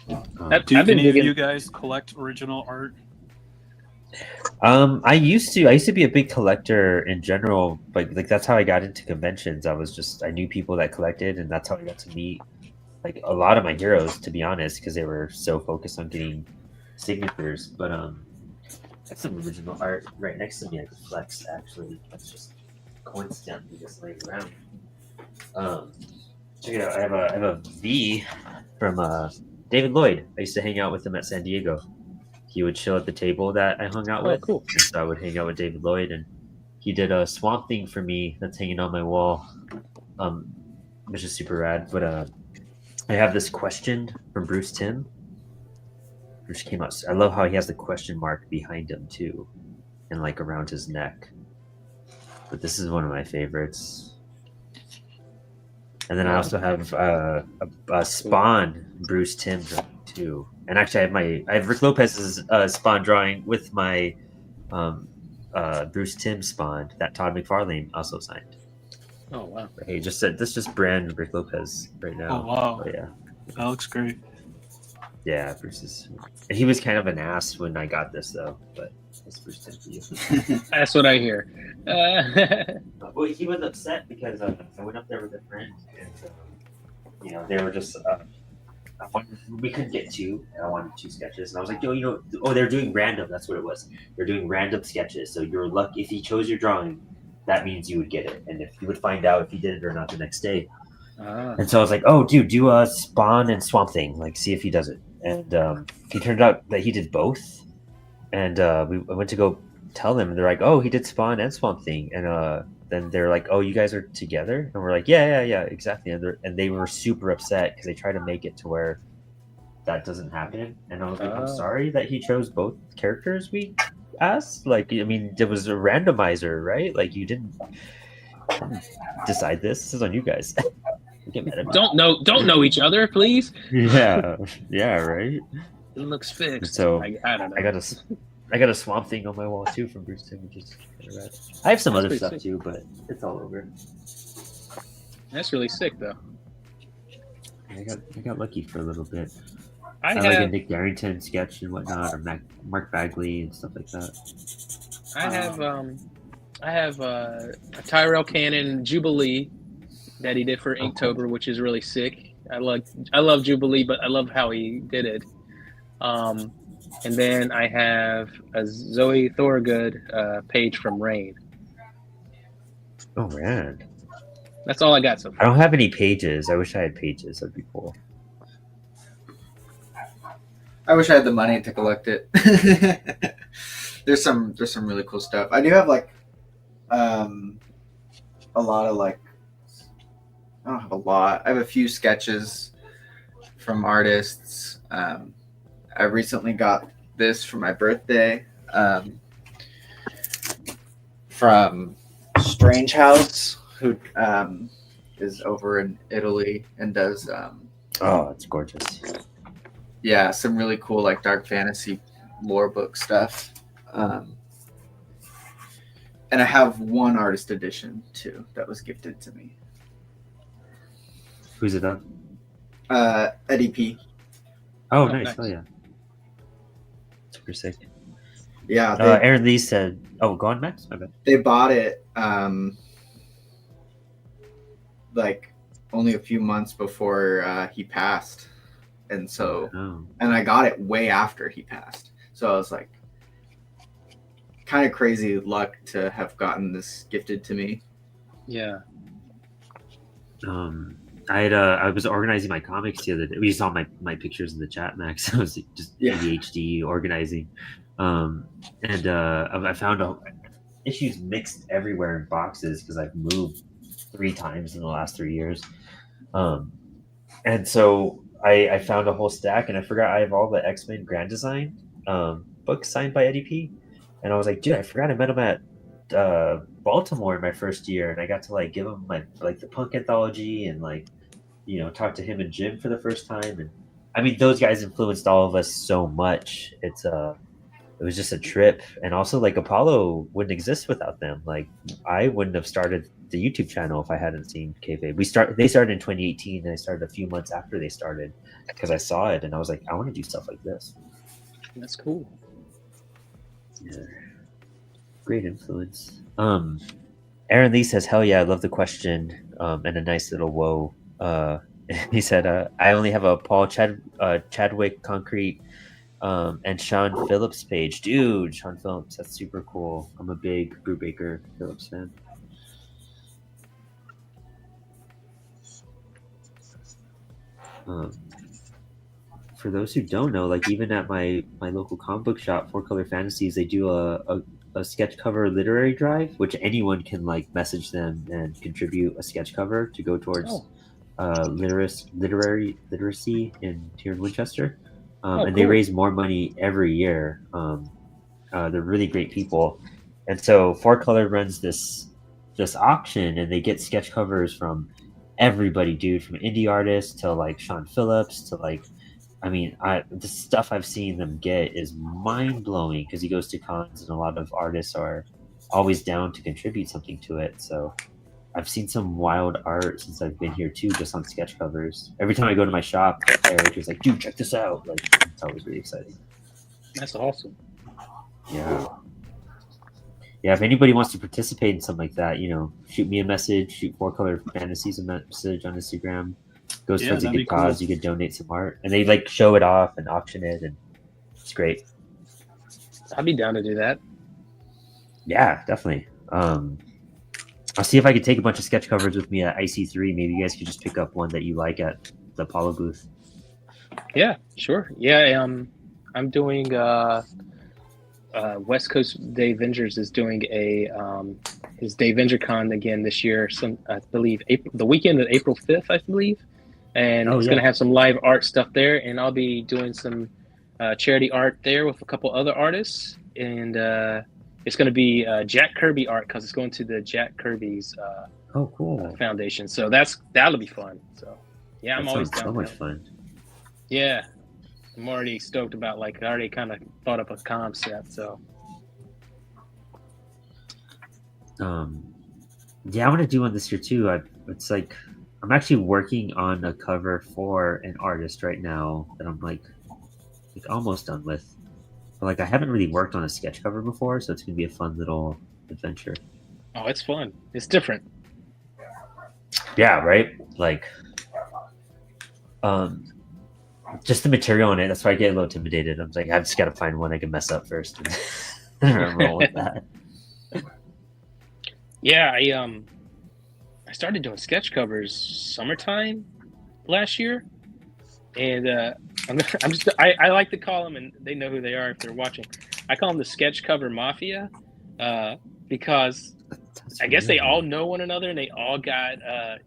Do I've been any of digging- you guys collect original art? I used to be a big collector in general, but like that's how I got into conventions. I knew people that collected, and that's how I got to meet like a lot of my heroes, to be honest, because they were so focused on getting signatures. But that's some original art right next to me. I could flex actually. That's just coincidentally just laying around. Check it out. I have a V from David Lloyd. I used to hang out with him at San Diego. He would chill at the table that I hung out with. Cool. And so I would hang out with David Lloyd, and he did a Swamp Thing for me that's hanging on my wall, which is super rad. But I have this question from Bruce Timm, which came out. I love how he has the question mark behind him too, and like around his neck. But this is one of my favorites. And then I also have a Spawn Bruce Timm drawing too. And actually, I have Rick Lopez's Spawn drawing with my Bruce Timm Spawn that Todd McFarlane also signed. Oh wow! But hey, just brand Rick Lopez right now. Oh wow, But yeah, that looks great. yeah, Bruce is. He was kind of an ass when I got this though, but it's Bruce Timm for you. That's what I hear. Well, he was upset because I went up there with a friend, and they were just. We couldn't get two, and I wanted 2 sketches, and I was like, they're doing random. That's what it was. They're doing random sketches. So your luck, if he chose your drawing, that means you would get it, and if you would find out if he did it or not the next day. And so I was like, oh, dude, do a Spawn and Swamp Thing, like see if he does it. And he turned out that he did both, and I went to go tell them, and they're like, oh, he did Spawn and Swamp Thing, and then they're like, oh, you guys are together? And we're like, yeah, exactly. And they were super upset because they try to make it to where that doesn't happen. And I was like, I'm sorry that he chose both characters we asked. Like, I mean, there was a randomizer, right? Like, you didn't decide this. This is on you guys. Get mad at me. Don't know each other, please. Yeah, right? It looks fixed. So I don't know. I got a Swamp Thing on my wall too from Bruce Timm, which is kind of rad. I have some other pretty stuff sick. too, but it's all over. That's really sick, though. I got lucky for a little bit. I like a have Nick Darrington sketch and whatnot, or Mark Bagley and stuff like that. I have a Tyrell Cannon Jubilee that he did for Inktober, which is really sick. I love Jubilee, but I love how he did it. And then I have a Zoe Thorogood page from Rain. Oh man, That's all I got so I far. don't have any pages. I wish I had pages. That'd be cool. I wish I had the money to collect it. There's some really cool stuff. I do have like a lot of like I don't have a lot. I have a few sketches from artists. I recently got this for my birthday from Strange House, who is over in Italy and does Oh, it's gorgeous. yeah, some really cool like dark fantasy lore book stuff. And I have one artist edition too that was gifted to me. Who's it on? Eddie P. Oh, Oh, nice. nice. Oh yeah. Super sick. Yeah, Aaron Lee said, "Oh, go on, Max." My bad. they bought it like only a few months before he passed, and so Oh. and I got it way after he passed. So I was like, kind of crazy luck to have gotten this gifted to me. Yeah. I was organizing my comics the other day. We saw my pictures in the chat, Max. I was just ADHD organizing, and I found issues mixed everywhere in boxes because I've moved 3 times in the last 3 years, and so I found a whole stack, and I forgot I have all the X-Men Grand Design books signed by Eddie P, and I was like, dude, I forgot I met him at Baltimore in my first year, and I got to like give him my like the punk anthology and like talk to him and Jim for the first time. And I mean, those guys influenced all of us so much. It was just a trip. And also like Apollo wouldn't exist without them. Like I wouldn't have started the YouTube channel if I hadn't seen Kayfabe. They started in 2018, and I started a few months after they started because I saw it and I was like, I want to do stuff like this. That's cool. Yeah. Great influence. Aaron Lee says, hell yeah, I love the question, and a nice little whoa. He said, I only have a Paul Chadwick Concrete and Sean Phillips page. Dude, Sean Phillips, that's super cool. I'm a big Brubaker Phillips fan. For those who don't know, like even at my local comic book shop, 4-Color Fantasies, they do a sketch cover literary drive, which anyone can like message them and contribute a sketch cover to go towards literary literacy here in Winchester. And they raise more money every year. They're really great people, and so 4-Color runs this auction, and they get sketch covers from everybody, dude, from indie artists to like Sean Phillips to like, I mean, the stuff I've seen them get is mind blowing because he goes to cons and a lot of artists are always down to contribute something to it. So I've seen some wild art since I've been here too, just on sketch covers. Every time I go to my shop, Eric is like, dude, check this out. Like, it's always really exciting. That's awesome. Yeah. Yeah, if anybody wants to participate in something like that, shoot me a message, shoot 4-Color Fantasies a message on Instagram. Goes towards a good cause. Cool. You can donate some art, and they like show it off and auction it, and it's great. I'd be down to do that. Yeah, definitely. I'll see if I can take a bunch of sketch covers with me at IC3. Maybe you guys could just pick up one that you like at the Apollo booth. Yeah, sure. Yeah, I'm doing West Coast Day Vengers is doing his Day Venger Con again this year. I believe the weekend of April 5th, I believe, and it's going to have some live art stuff there. And I'll be doing some charity art there with a couple other artists, and it's going to be Jack Kirby art because it's going to the Jack Kirby's cool foundation. So that'll be fun. So yeah, I'm always down. So much fun. Yeah. I'm already stoked about I already kind of thought up a concept. So yeah, I want to do one this year too. It's like I'm actually working on a cover for an artist right now that I'm like almost done with. But I haven't really worked on a sketch cover before, so it's gonna be a fun little adventure. Oh, it's fun. It's different. Yeah, right? Just the material in it. That's why I get a little intimidated. I'm like, I just got to find one I can mess up first and roll with that. Yeah, I started doing sketch covers summertime last year, and I like to call them, and they know who they are if they're watching. I call them the sketch cover mafia because I guess they all know one another, and they all got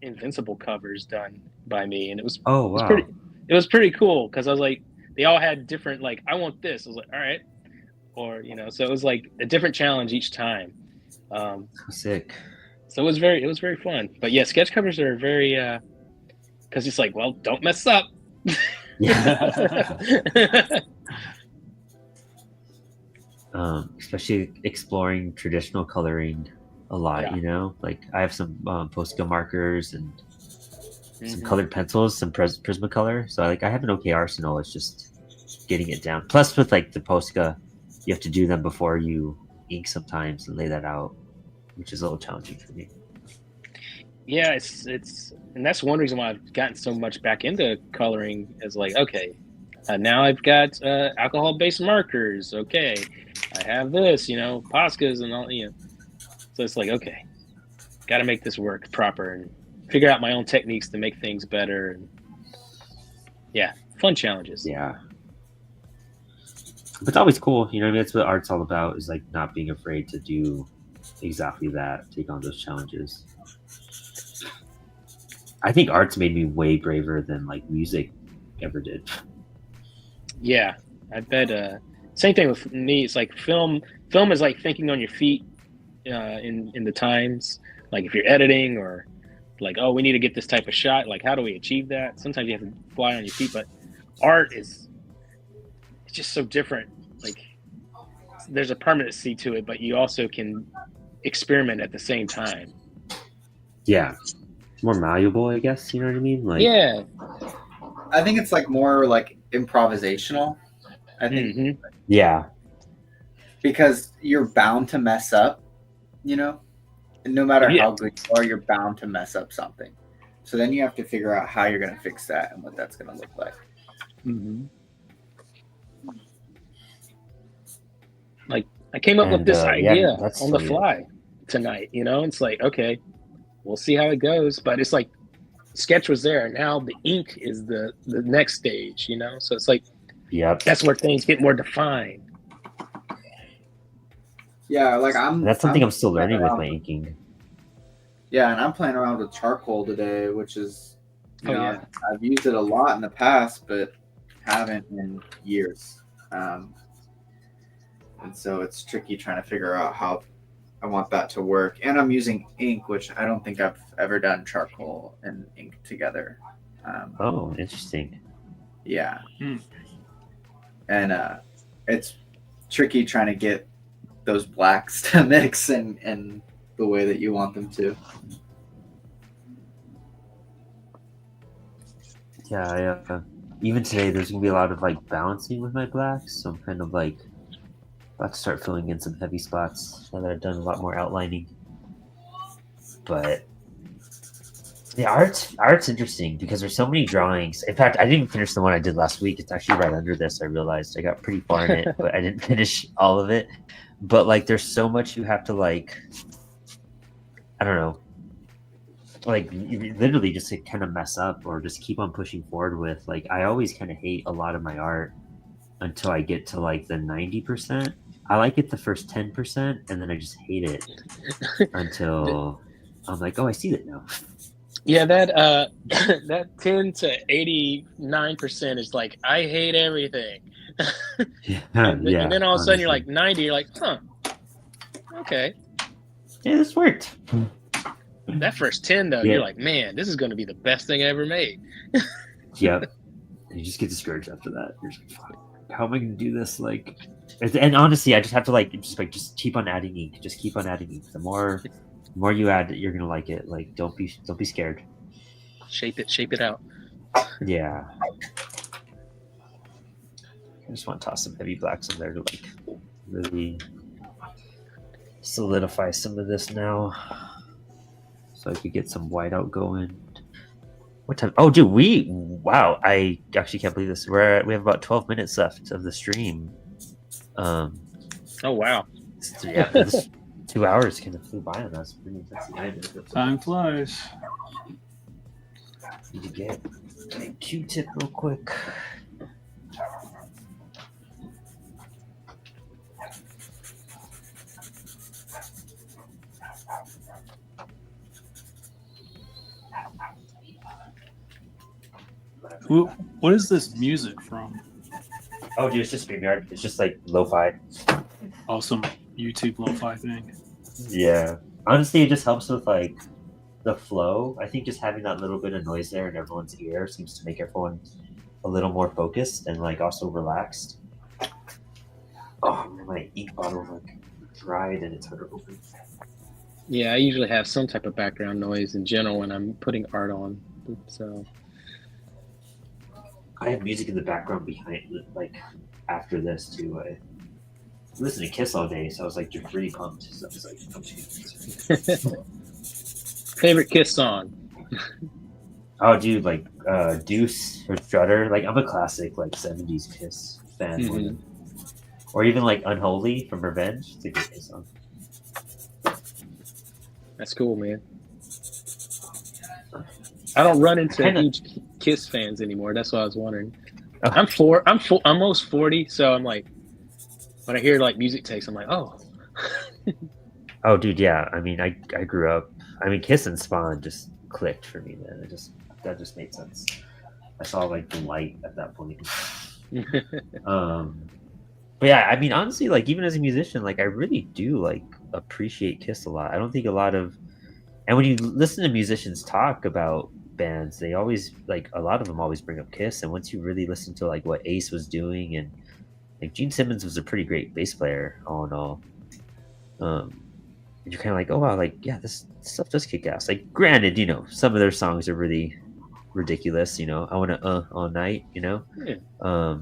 Invincible covers done by me, and it was It was pretty cool because I was like, they all had different, I want this. I was like, all right. Or, so it was like a different challenge each time. Sick. So it was very fun. But yeah, sketch covers are very, because it's like, well, don't mess up. Yeah. Especially exploring traditional coloring a lot, I have some Posca markers and some colored pencils, some Prismacolor. So I have an okay arsenal. It's just getting it down. Plus with the Posca, you have to do them before you ink sometimes and lay that out, which is a little challenging for me. Yeah, it's and that's one reason why I've gotten so much back into coloring is now I've got alcohol-based markers. Okay, I have this, Poscas and all, So it's okay, got to make this work proper. And figure out my own techniques to make things better. And yeah, fun challenges. Yeah. But it's always cool, you know what I mean? That's what art's all about, is like not being afraid to do exactly that, take on those challenges. I think art's made me way braver than like music ever did. Yeah, I bet. Same thing with me. It's like film. Film is like thinking on your feet in the times. Like if you're editing or like, oh, we need to get this type of shot. Like, how do we achieve that? Sometimes you have to fly on your feet, but art is it's just so different. Like there's a permanency to it, but you also can experiment at the same time. Yeah. It's more malleable, I guess, you know what I mean? Like, Yeah. I think it's like more like improvisational. I think Mhm. yeah. because you're bound to mess up, you know, and no matter Yeah. how good you are, you're bound to mess up something. So then you have to figure out how you're going to fix that and what that's going to look like. Mhm. Like I came up with And, this yeah, idea that's on the funny. fly tonight, you know? It's like, okay, we'll see how it goes. But it's like sketch was there. Now the ink is the next stage, you know? So it's like Yep. that's where things get more defined. Yeah, like That's something I'm still learning with my inking. Yeah, and I'm playing around with charcoal today, which is, you Oh, know, yeah. I've used it a lot in the past, but haven't in years. And so it's tricky trying to figure out how I want that to work. And I'm using ink, which I don't think I've ever done charcoal and ink together. Oh, interesting. Yeah. Hmm. And it's tricky trying to get those blacks to mix in the way that you want them to. Yeah, even today there's gonna be a lot of like balancing with my blacks, so I'm kind of like about to start filling in some heavy spots now that I've done a lot more outlining. But yeah, art's interesting because there's so many drawings. In fact, I didn't even finish the one I did last week. It's actually right under this. I realized I got pretty far in it, but I didn't finish all of it. But like, there's so much you have to like. I don't know. Like you literally just to kind of mess up or just keep on pushing forward with. Like I always kind of hate a lot of my art until I get to like the 90%. I like it the first 10%, and then I just hate it until I'm like, oh, I see that now. Yeah, that that 10 to 89% is like I hate everything. Yeah, and yeah. then all of a sudden you're honestly. like 90, you're like, huh. Okay. Yeah, this worked. That first 10 though, Yeah. you're like, man, this is gonna be the best thing I ever made. Yep. And you just get discouraged after that. You're just like, fuck, how am I gonna do this? Like, and honestly, I just have to just keep on adding ink. Just keep on adding ink. The more you add, you're gonna like it. Like, don't be scared. Shape it out. Yeah. I just want to toss some heavy blacks in there to like really solidify some of this now, so I could get some whiteout going. What time? Oh, dude, wow! I actually can't believe this. We have about 12 minutes left of the stream. Oh wow! Yeah, this 2 hours kind of flew by on us. Pretty intensely. Time flies. Need to get a Q-tip real quick. What is this music from? Oh, dude, it's just StreamYard. It's just like lo-fi. Awesome YouTube lo-fi thing. Yeah. Honestly, it just helps with like the flow. I think just having that little bit of noise there in everyone's ear seems to make everyone a little more focused and like also relaxed. Oh, my ink bottle like dried and it's hard to open. Yeah, I usually have some type of background noise in general when I'm putting art on. So I have music in the background behind, like after this too. I listen to Kiss all day, so I was like, "You're pretty pumped." So I was like, favorite Kiss song? "Oh, dude, like Deuce or Strutter." Like I'm a classic like '70s Kiss fan, Mhm. or even like Unholy from Revenge. It's a good Kiss song. That's cool, man. I don't run into Kinda- huge Kiss fans anymore. That's what I was wondering. Oh. I'm almost 40, so I'm like, when I hear like music takes, I'm like, oh. Oh, dude, yeah. I mean, I grew up. I mean, Kiss and Spawn just clicked for me, man. That just made sense. I saw like the light at that point. But yeah, I mean, honestly, like even as a musician, like I really do like appreciate Kiss a lot. I don't think a lot of, and when you listen to musicians talk about bands, they always like a lot of them always bring up Kiss. And once you really listen to like what Ace was doing, and like Gene Simmons was a pretty great bass player, all in all. You're kind of like, oh wow, like yeah, this stuff does kick ass. Like, granted, you know, some of their songs are really ridiculous. You know, I want to all night. You know, Yeah.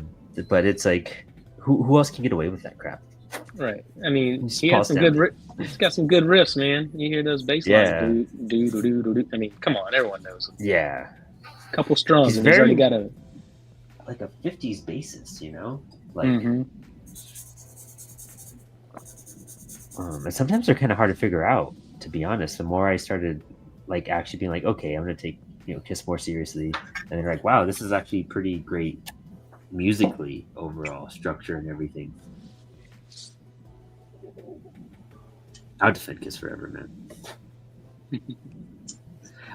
But it's like, who else can get away with that crap? Right. I mean, Just he has pause some down. he's got some good riffs, man. You hear those bass Yeah. lines, do. I mean, come on, everyone knows. Yeah, A couple strums, He's and he's already very- got a. like a '50s bassist, you know, like. Mhm. And sometimes they're kind of hard to figure out, to be honest. The more I started like actually being like, okay, I'm gonna take Kiss more seriously, and then like, wow, this is actually pretty great musically, overall structure and everything. I'll defend Kiss forever, man.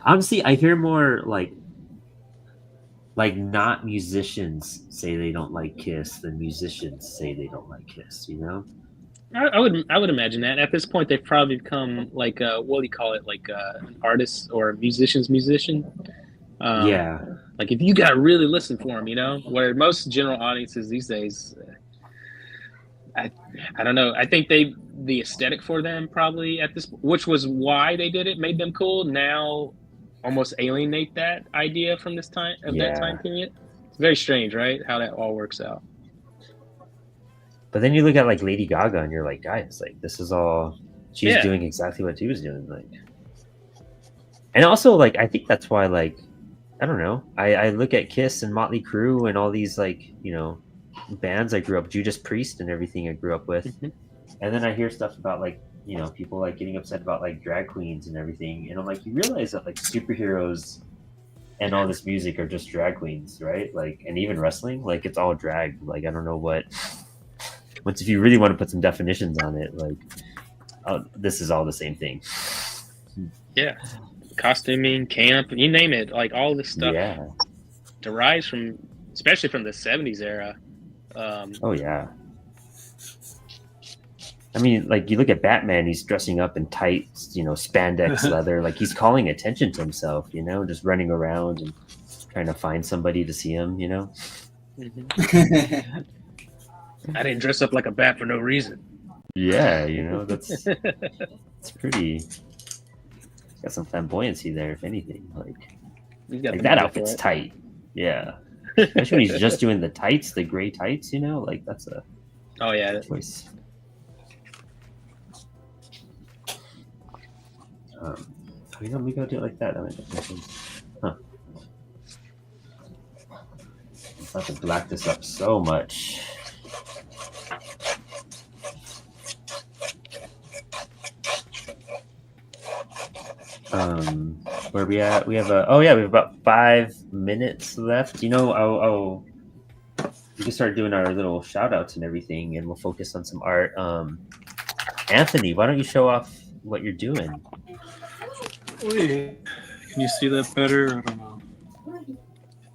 Honestly, I hear more like not musicians say they don't like Kiss than musicians say they don't like Kiss, you know? I would imagine that at this point they've probably become like what do you call it, like an artist or a musician's musician. Yeah. Like if you got to really listen for them, you know, where most general audiences these days, I don't know. I think the aesthetic for them probably at this, which was why they did it, made them cool. Now almost alienate that idea from this time of that Yeah. time period. It's very strange, right? How that all works out. But then you look at like Lady Gaga and you're like, guys, like this is all she's Yeah. doing exactly what she was doing, like. And also, like, I think that's why, like, I don't know. I look at Kiss and Motley Crue and all these like bands I grew up, Judas Priest and everything I grew up with, Mhm. and then I hear stuff about like people like getting upset about like drag queens and everything, and I'm like, you realize that like superheroes and all this music are just drag queens, right? Like, and even wrestling, like it's all drag. Like, I don't know what. Once if you really want to put some definitions on it, like this is all the same thing. Yeah. Costuming, camp, you name it, like all this stuff Yeah. derives from, especially from the 70s era. Oh yeah. I mean, like you look at Batman, he's dressing up in tight, spandex leather, like he's calling attention to himself, just running around and trying to find somebody to see him, Mhm. I didn't dress up like a bat for no reason. Yeah, that's it's pretty. Got some flamboyancy there, if anything. He's got Like the that money outfit's for it. tight. Yeah. Especially when he's just doing the tights, the gray tights, like that's a Oh yeah. choice. Let me go do it like that. That might make more sense. Huh. I'm about to black this up so much. Where we at? We have we have about 5 minutes left. We can start doing our little shout outs and everything, and we'll focus on some art. Anthony, why don't you show off what you're doing? Wait, can you see that better? I don't know.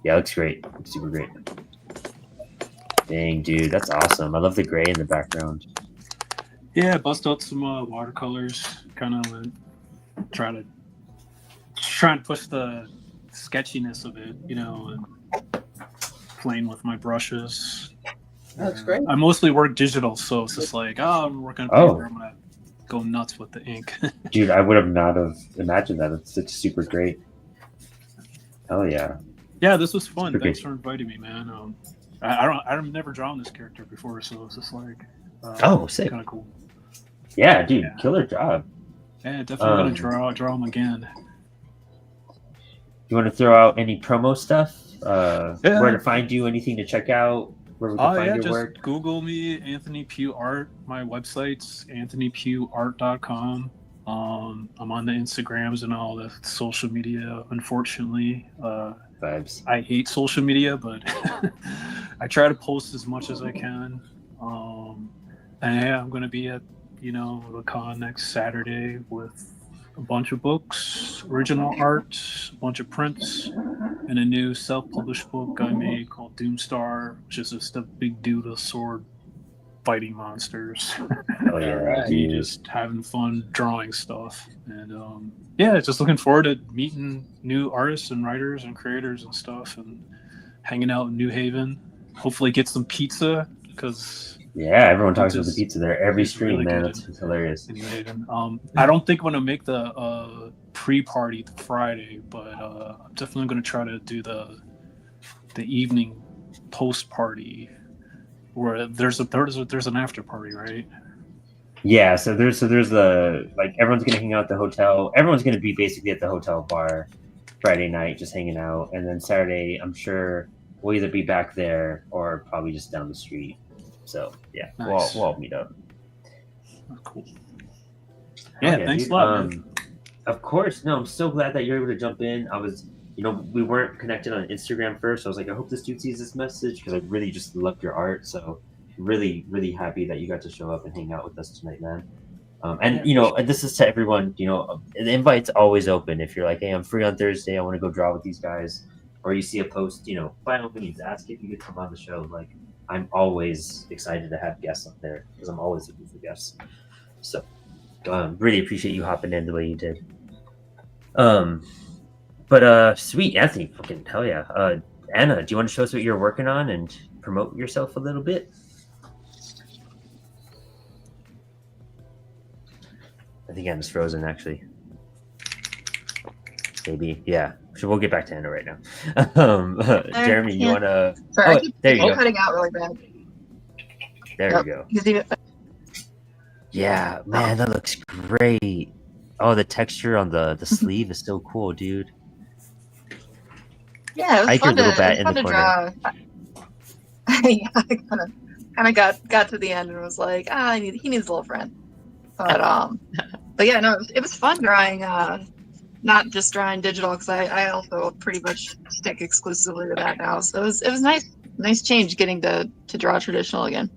Yeah, it looks great. Looks super great. Dang, dude, that's awesome. I love the gray in the background. Yeah, bust out some watercolors. Kind of trying to push the sketchiness of it, and playing with my brushes. That's great. I mostly work digital, so it's just like, I'm working on Oh. paper. I'm gonna go nuts with the ink. Dude, I would have not have imagined that. It's super great. Hell yeah. Yeah, this was fun. Super Thanks great. for inviting me, man. I've never drawn this character before, so it's just like, Oh, sick. kind of cool. Yeah, dude, Yeah. killer job. Yeah, definitely Um, gonna draw him again. You want to throw out any promo stuff? Yeah. Where to find you? Anything to check out? Where we can Oh find yeah, your just work? Google me, Anthony Pugh Art. My website's anthonypughart.com. I'm on the Instagrams and all the social media. Unfortunately, Vibes. I hate social media, but I try to post as much as I can. And yeah, I'm going to be at the con next Saturday with a bunch of books, original art, a bunch of prints, and a new self-published book I made called Doomstar, which is just a big dude with a sword fighting monsters. Oh yeah, Alright. Me dude. just having fun drawing stuff, and yeah, just looking forward to meeting new artists and writers and creators and stuff, and hanging out in New Haven. Hopefully, get some pizza because Yeah, everyone talks about the Pizza's- pizza there every it's stream, really man. good That's hilarious. in New Haven. I don't think I'm gonna make the pre-party Friday, but I'm definitely gonna try to do the evening post-party where there's an after party, right? Yeah, so there's the like everyone's gonna hang out at the hotel. Everyone's gonna be basically at the hotel bar Friday night, just hanging out, and then Saturday, I'm sure we'll either be back there or probably just down the street. So yeah, Nice. we'll all meet up. Oh, cool. Hell Yeah, thanks dude. a lot, man. Of course, no, I'm so glad that you're able to jump in. I was, we weren't connected on Instagram first. So I was like, I hope this dude sees this message because I really just loved your art. So really, really happy that you got to show up and hang out with us tonight, man. And this is to everyone. The invite's always open. If you're like, hey, I'm free on Thursday, I want to go draw with these guys, or you see a post, by all means, ask if you could come on the show. Like, I'm always excited to have guests up there because I'm always looking for guests. So, really appreciate you hopping in the way you did. But sweet Anthony, fucking hell yeah. Anna, do you want to show us what you're working on and promote yourself a little bit? I think Anna's frozen, actually. Maybe, yeah. So we'll get back to Anna right now. Jeremy, you want to... Sorry, Oh, I keep there you go. cutting out really bad. There Yep. you go. You can see it. Yeah, man, that looks great. Oh, the texture on the sleeve is so cool, dude. Yeah, it was Like your fun little to, bat it in was the fun to corner. draw. Yeah, I kind of got to the end and was like, he needs a little friend. But yeah, no, it was fun drawing. Not just drawing digital because I also pretty much stick exclusively to that now. So it was nice change getting to draw traditional again.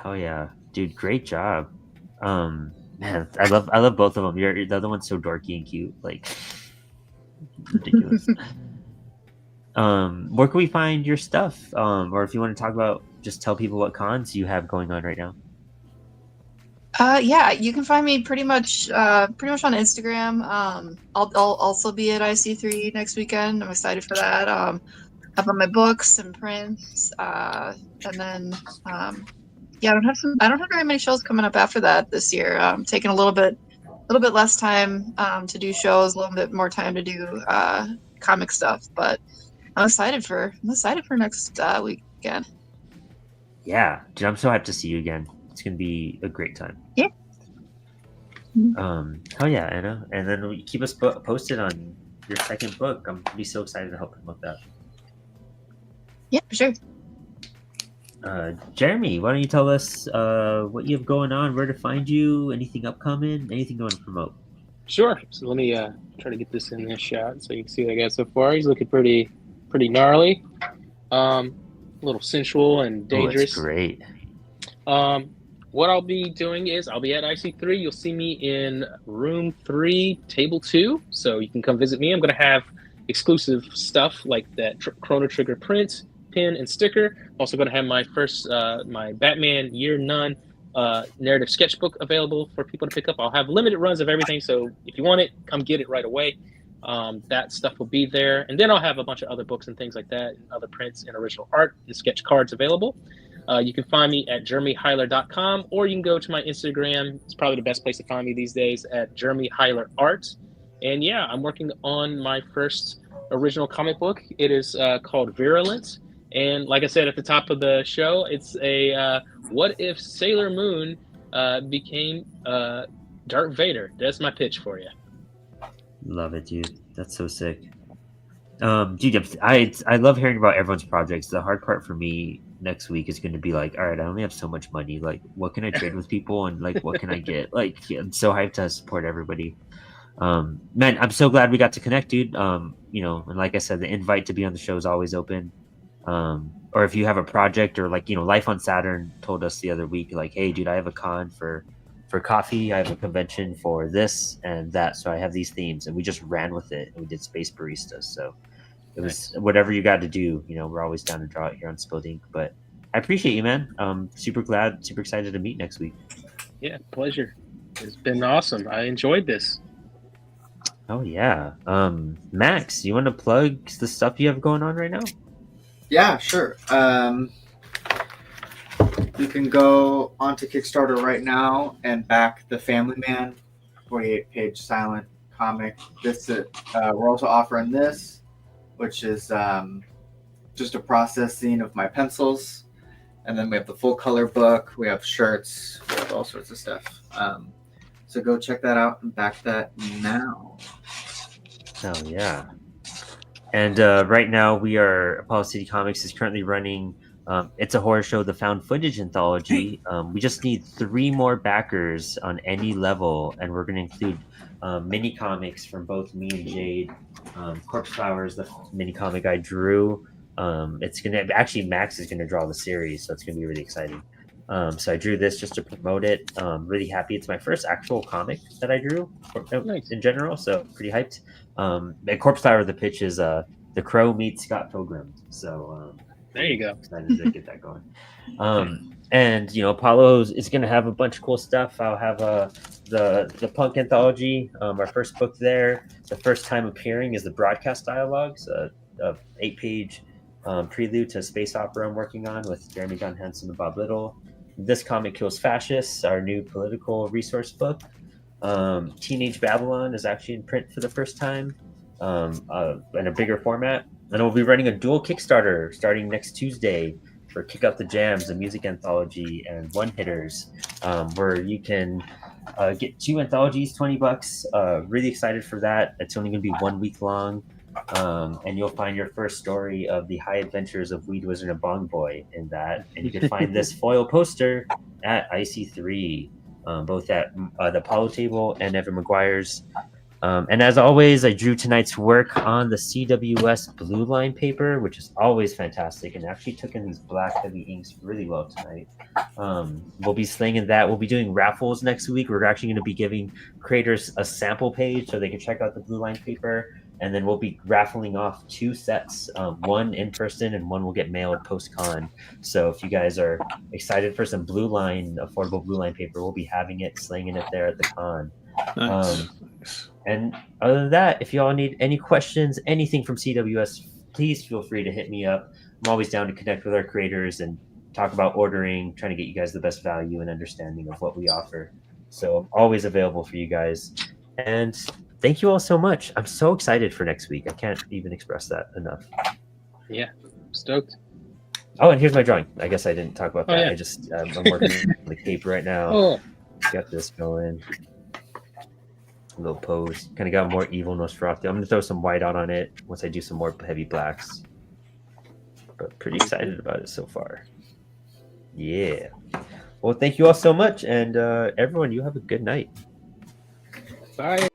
Hell yeah, dude! Great job. Man, I love both of them. The other one's so dorky and cute, like ridiculous. Where can we find your stuff? Or if you want to talk about, just tell people what cons you have going on right now. Yeah, you can find me pretty much on Instagram. I'll also be at IC3 next weekend. I'm excited for that. Have on my books and prints, and then yeah, I don't have very many shows coming up after that this year. I'm taking a little bit less time to do shows, a little bit more time to do comic stuff. But I'm excited for next weekend. Yeah, dude, I'm so hyped to see you again. It's gonna be a great time. Yeah. Hell yeah, Anna. And then keep us posted on your second book. I'm gonna be so excited to help promote that. Yeah, for sure. Jeremy, why don't you tell us what you have going on, where to find you, anything upcoming, anything you want to promote? Sure. So let me try to get this in this shot so you can see what I got so far. He's looking pretty gnarly, a little sensual and dangerous. Oh, that's great. What I'll be doing is I'll be at IC3. You'll see me in room 3, table 2. So you can come visit me. I'm going to have exclusive stuff like that Chrono Trigger print, pin, and sticker. I'm also going to have my first, my Batman Year None narrative sketchbook available for people to pick up. I'll have limited runs of everything. So if you want it, come get it right away. That stuff will be there. And then I'll have a bunch of other books and things like that, and other prints and original art and sketch cards available. You can find me at jeremyheiler.com, or you can go to my Instagram. It's probably the best place to find me these days, at jeremyheilerart. And yeah, I'm working on my first original comic book. It is called Virulent. And like I said at the top of the show, it's a what if Sailor Moon became Darth Vader? That's my pitch for you. Love it, dude. That's so sick. Dude, I love hearing about everyone's projects. The hard part for me next week is going to be like, all right, I only have so much money. Like, what can I trade with people, and like, what can I get? Like, I'm so hyped to support everybody. Man, I'm so glad we got to connect, dude. You know, and like I said, the invite to be on the show is always open. Or if you have a project, or like, you know, Life on Saturn told us the other week, like, hey, dude, I have a con for coffee, I have a convention for this and that, so I have these themes, and we just ran with it, and we did space baristas. So it was whatever you got to do. You know, we're always down to draw it here on Spilled Ink. But I appreciate you, man. Super glad, super excited to meet next week. Yeah, pleasure. It's been awesome. I enjoyed this. Oh yeah. Max, you want to plug the stuff you have going on right now? Yeah, sure. You can go onto Kickstarter right now and back The Family Man, 48-page silent comic. We're also offering this, which is just a processing of my pencils. And then we have the full color book. We have shirts. We have all sorts of stuff. So go check that out and back that now. Oh yeah. And right now Apollo City Comics is currently running It's a Horror Show, the found footage anthology. We just need 3 more backers on any level, and we're going to include mini comics from both me and Jade. Corpse Flowers, the mini comic I drew. It's going to actually, Max is going to draw the series, so it's going to be really exciting. So I drew this just to promote it. Really happy. It's my first actual comic that I drew in general, so pretty hyped. And Corpse Flower, the pitch is The Crow meets Scott Pilgrim. So there you go. Excited to get that going. And you know, Apollo is going to have a bunch of cool stuff. I'll have the Punk anthology, our first book there. The first time appearing is the Broadcast Dialogues, a 8-page prelude to a space opera I'm working on with Jeremy John Henson and Bob Little. This Comic Kills Fascists, our new political resource book. Teenage Babylon is actually in print for the first time in a bigger format. And we'll be running a dual Kickstarter starting next Tuesday for Kick Out the Jams, a music anthology, and One Hitters, where you can get 2 anthologies, $20. Really excited for that. It's only going to be 1 week long. And you'll find your first story of the high adventures of Weed Wizard and Bong Boy in that. And you can find this foil poster at IC3, both at the Apollo table and Evan McGuire's. And as always, I drew tonight's work on the CWS blue line paper, which is always fantastic, and actually took in these black heavy inks really well tonight. We'll be slinging that. We'll be doing raffles next week. We're actually going to be giving creators a sample page so they can check out the blue line paper. And then we'll be raffling off 2 sets, 1 in person and 1 will get mailed post-con. So if you guys are excited for some blue line, affordable blue line paper, we'll be having it, slinging it there at the con. Nice. And other than that, if you all need any questions, anything from CWS, please feel free to hit me up. I'm always down to connect with our creators and talk about ordering, trying to get you guys the best value and understanding of what we offer. So I'm always available for you guys. And thank you all so much. I'm so excited for next week. I can't even express that enough. Yeah, stoked. Oh, and here's my drawing. I guess I didn't talk about that. Yeah. I'm working on the cape right now. Oh. Got this going. A little pose. Kind of got more evil NOSFERATU. I'm going to throw some white out on it once I do some more heavy blacks. But pretty excited about it so far. Yeah. Well, thank you all so much. And everyone, you have a good night. Bye.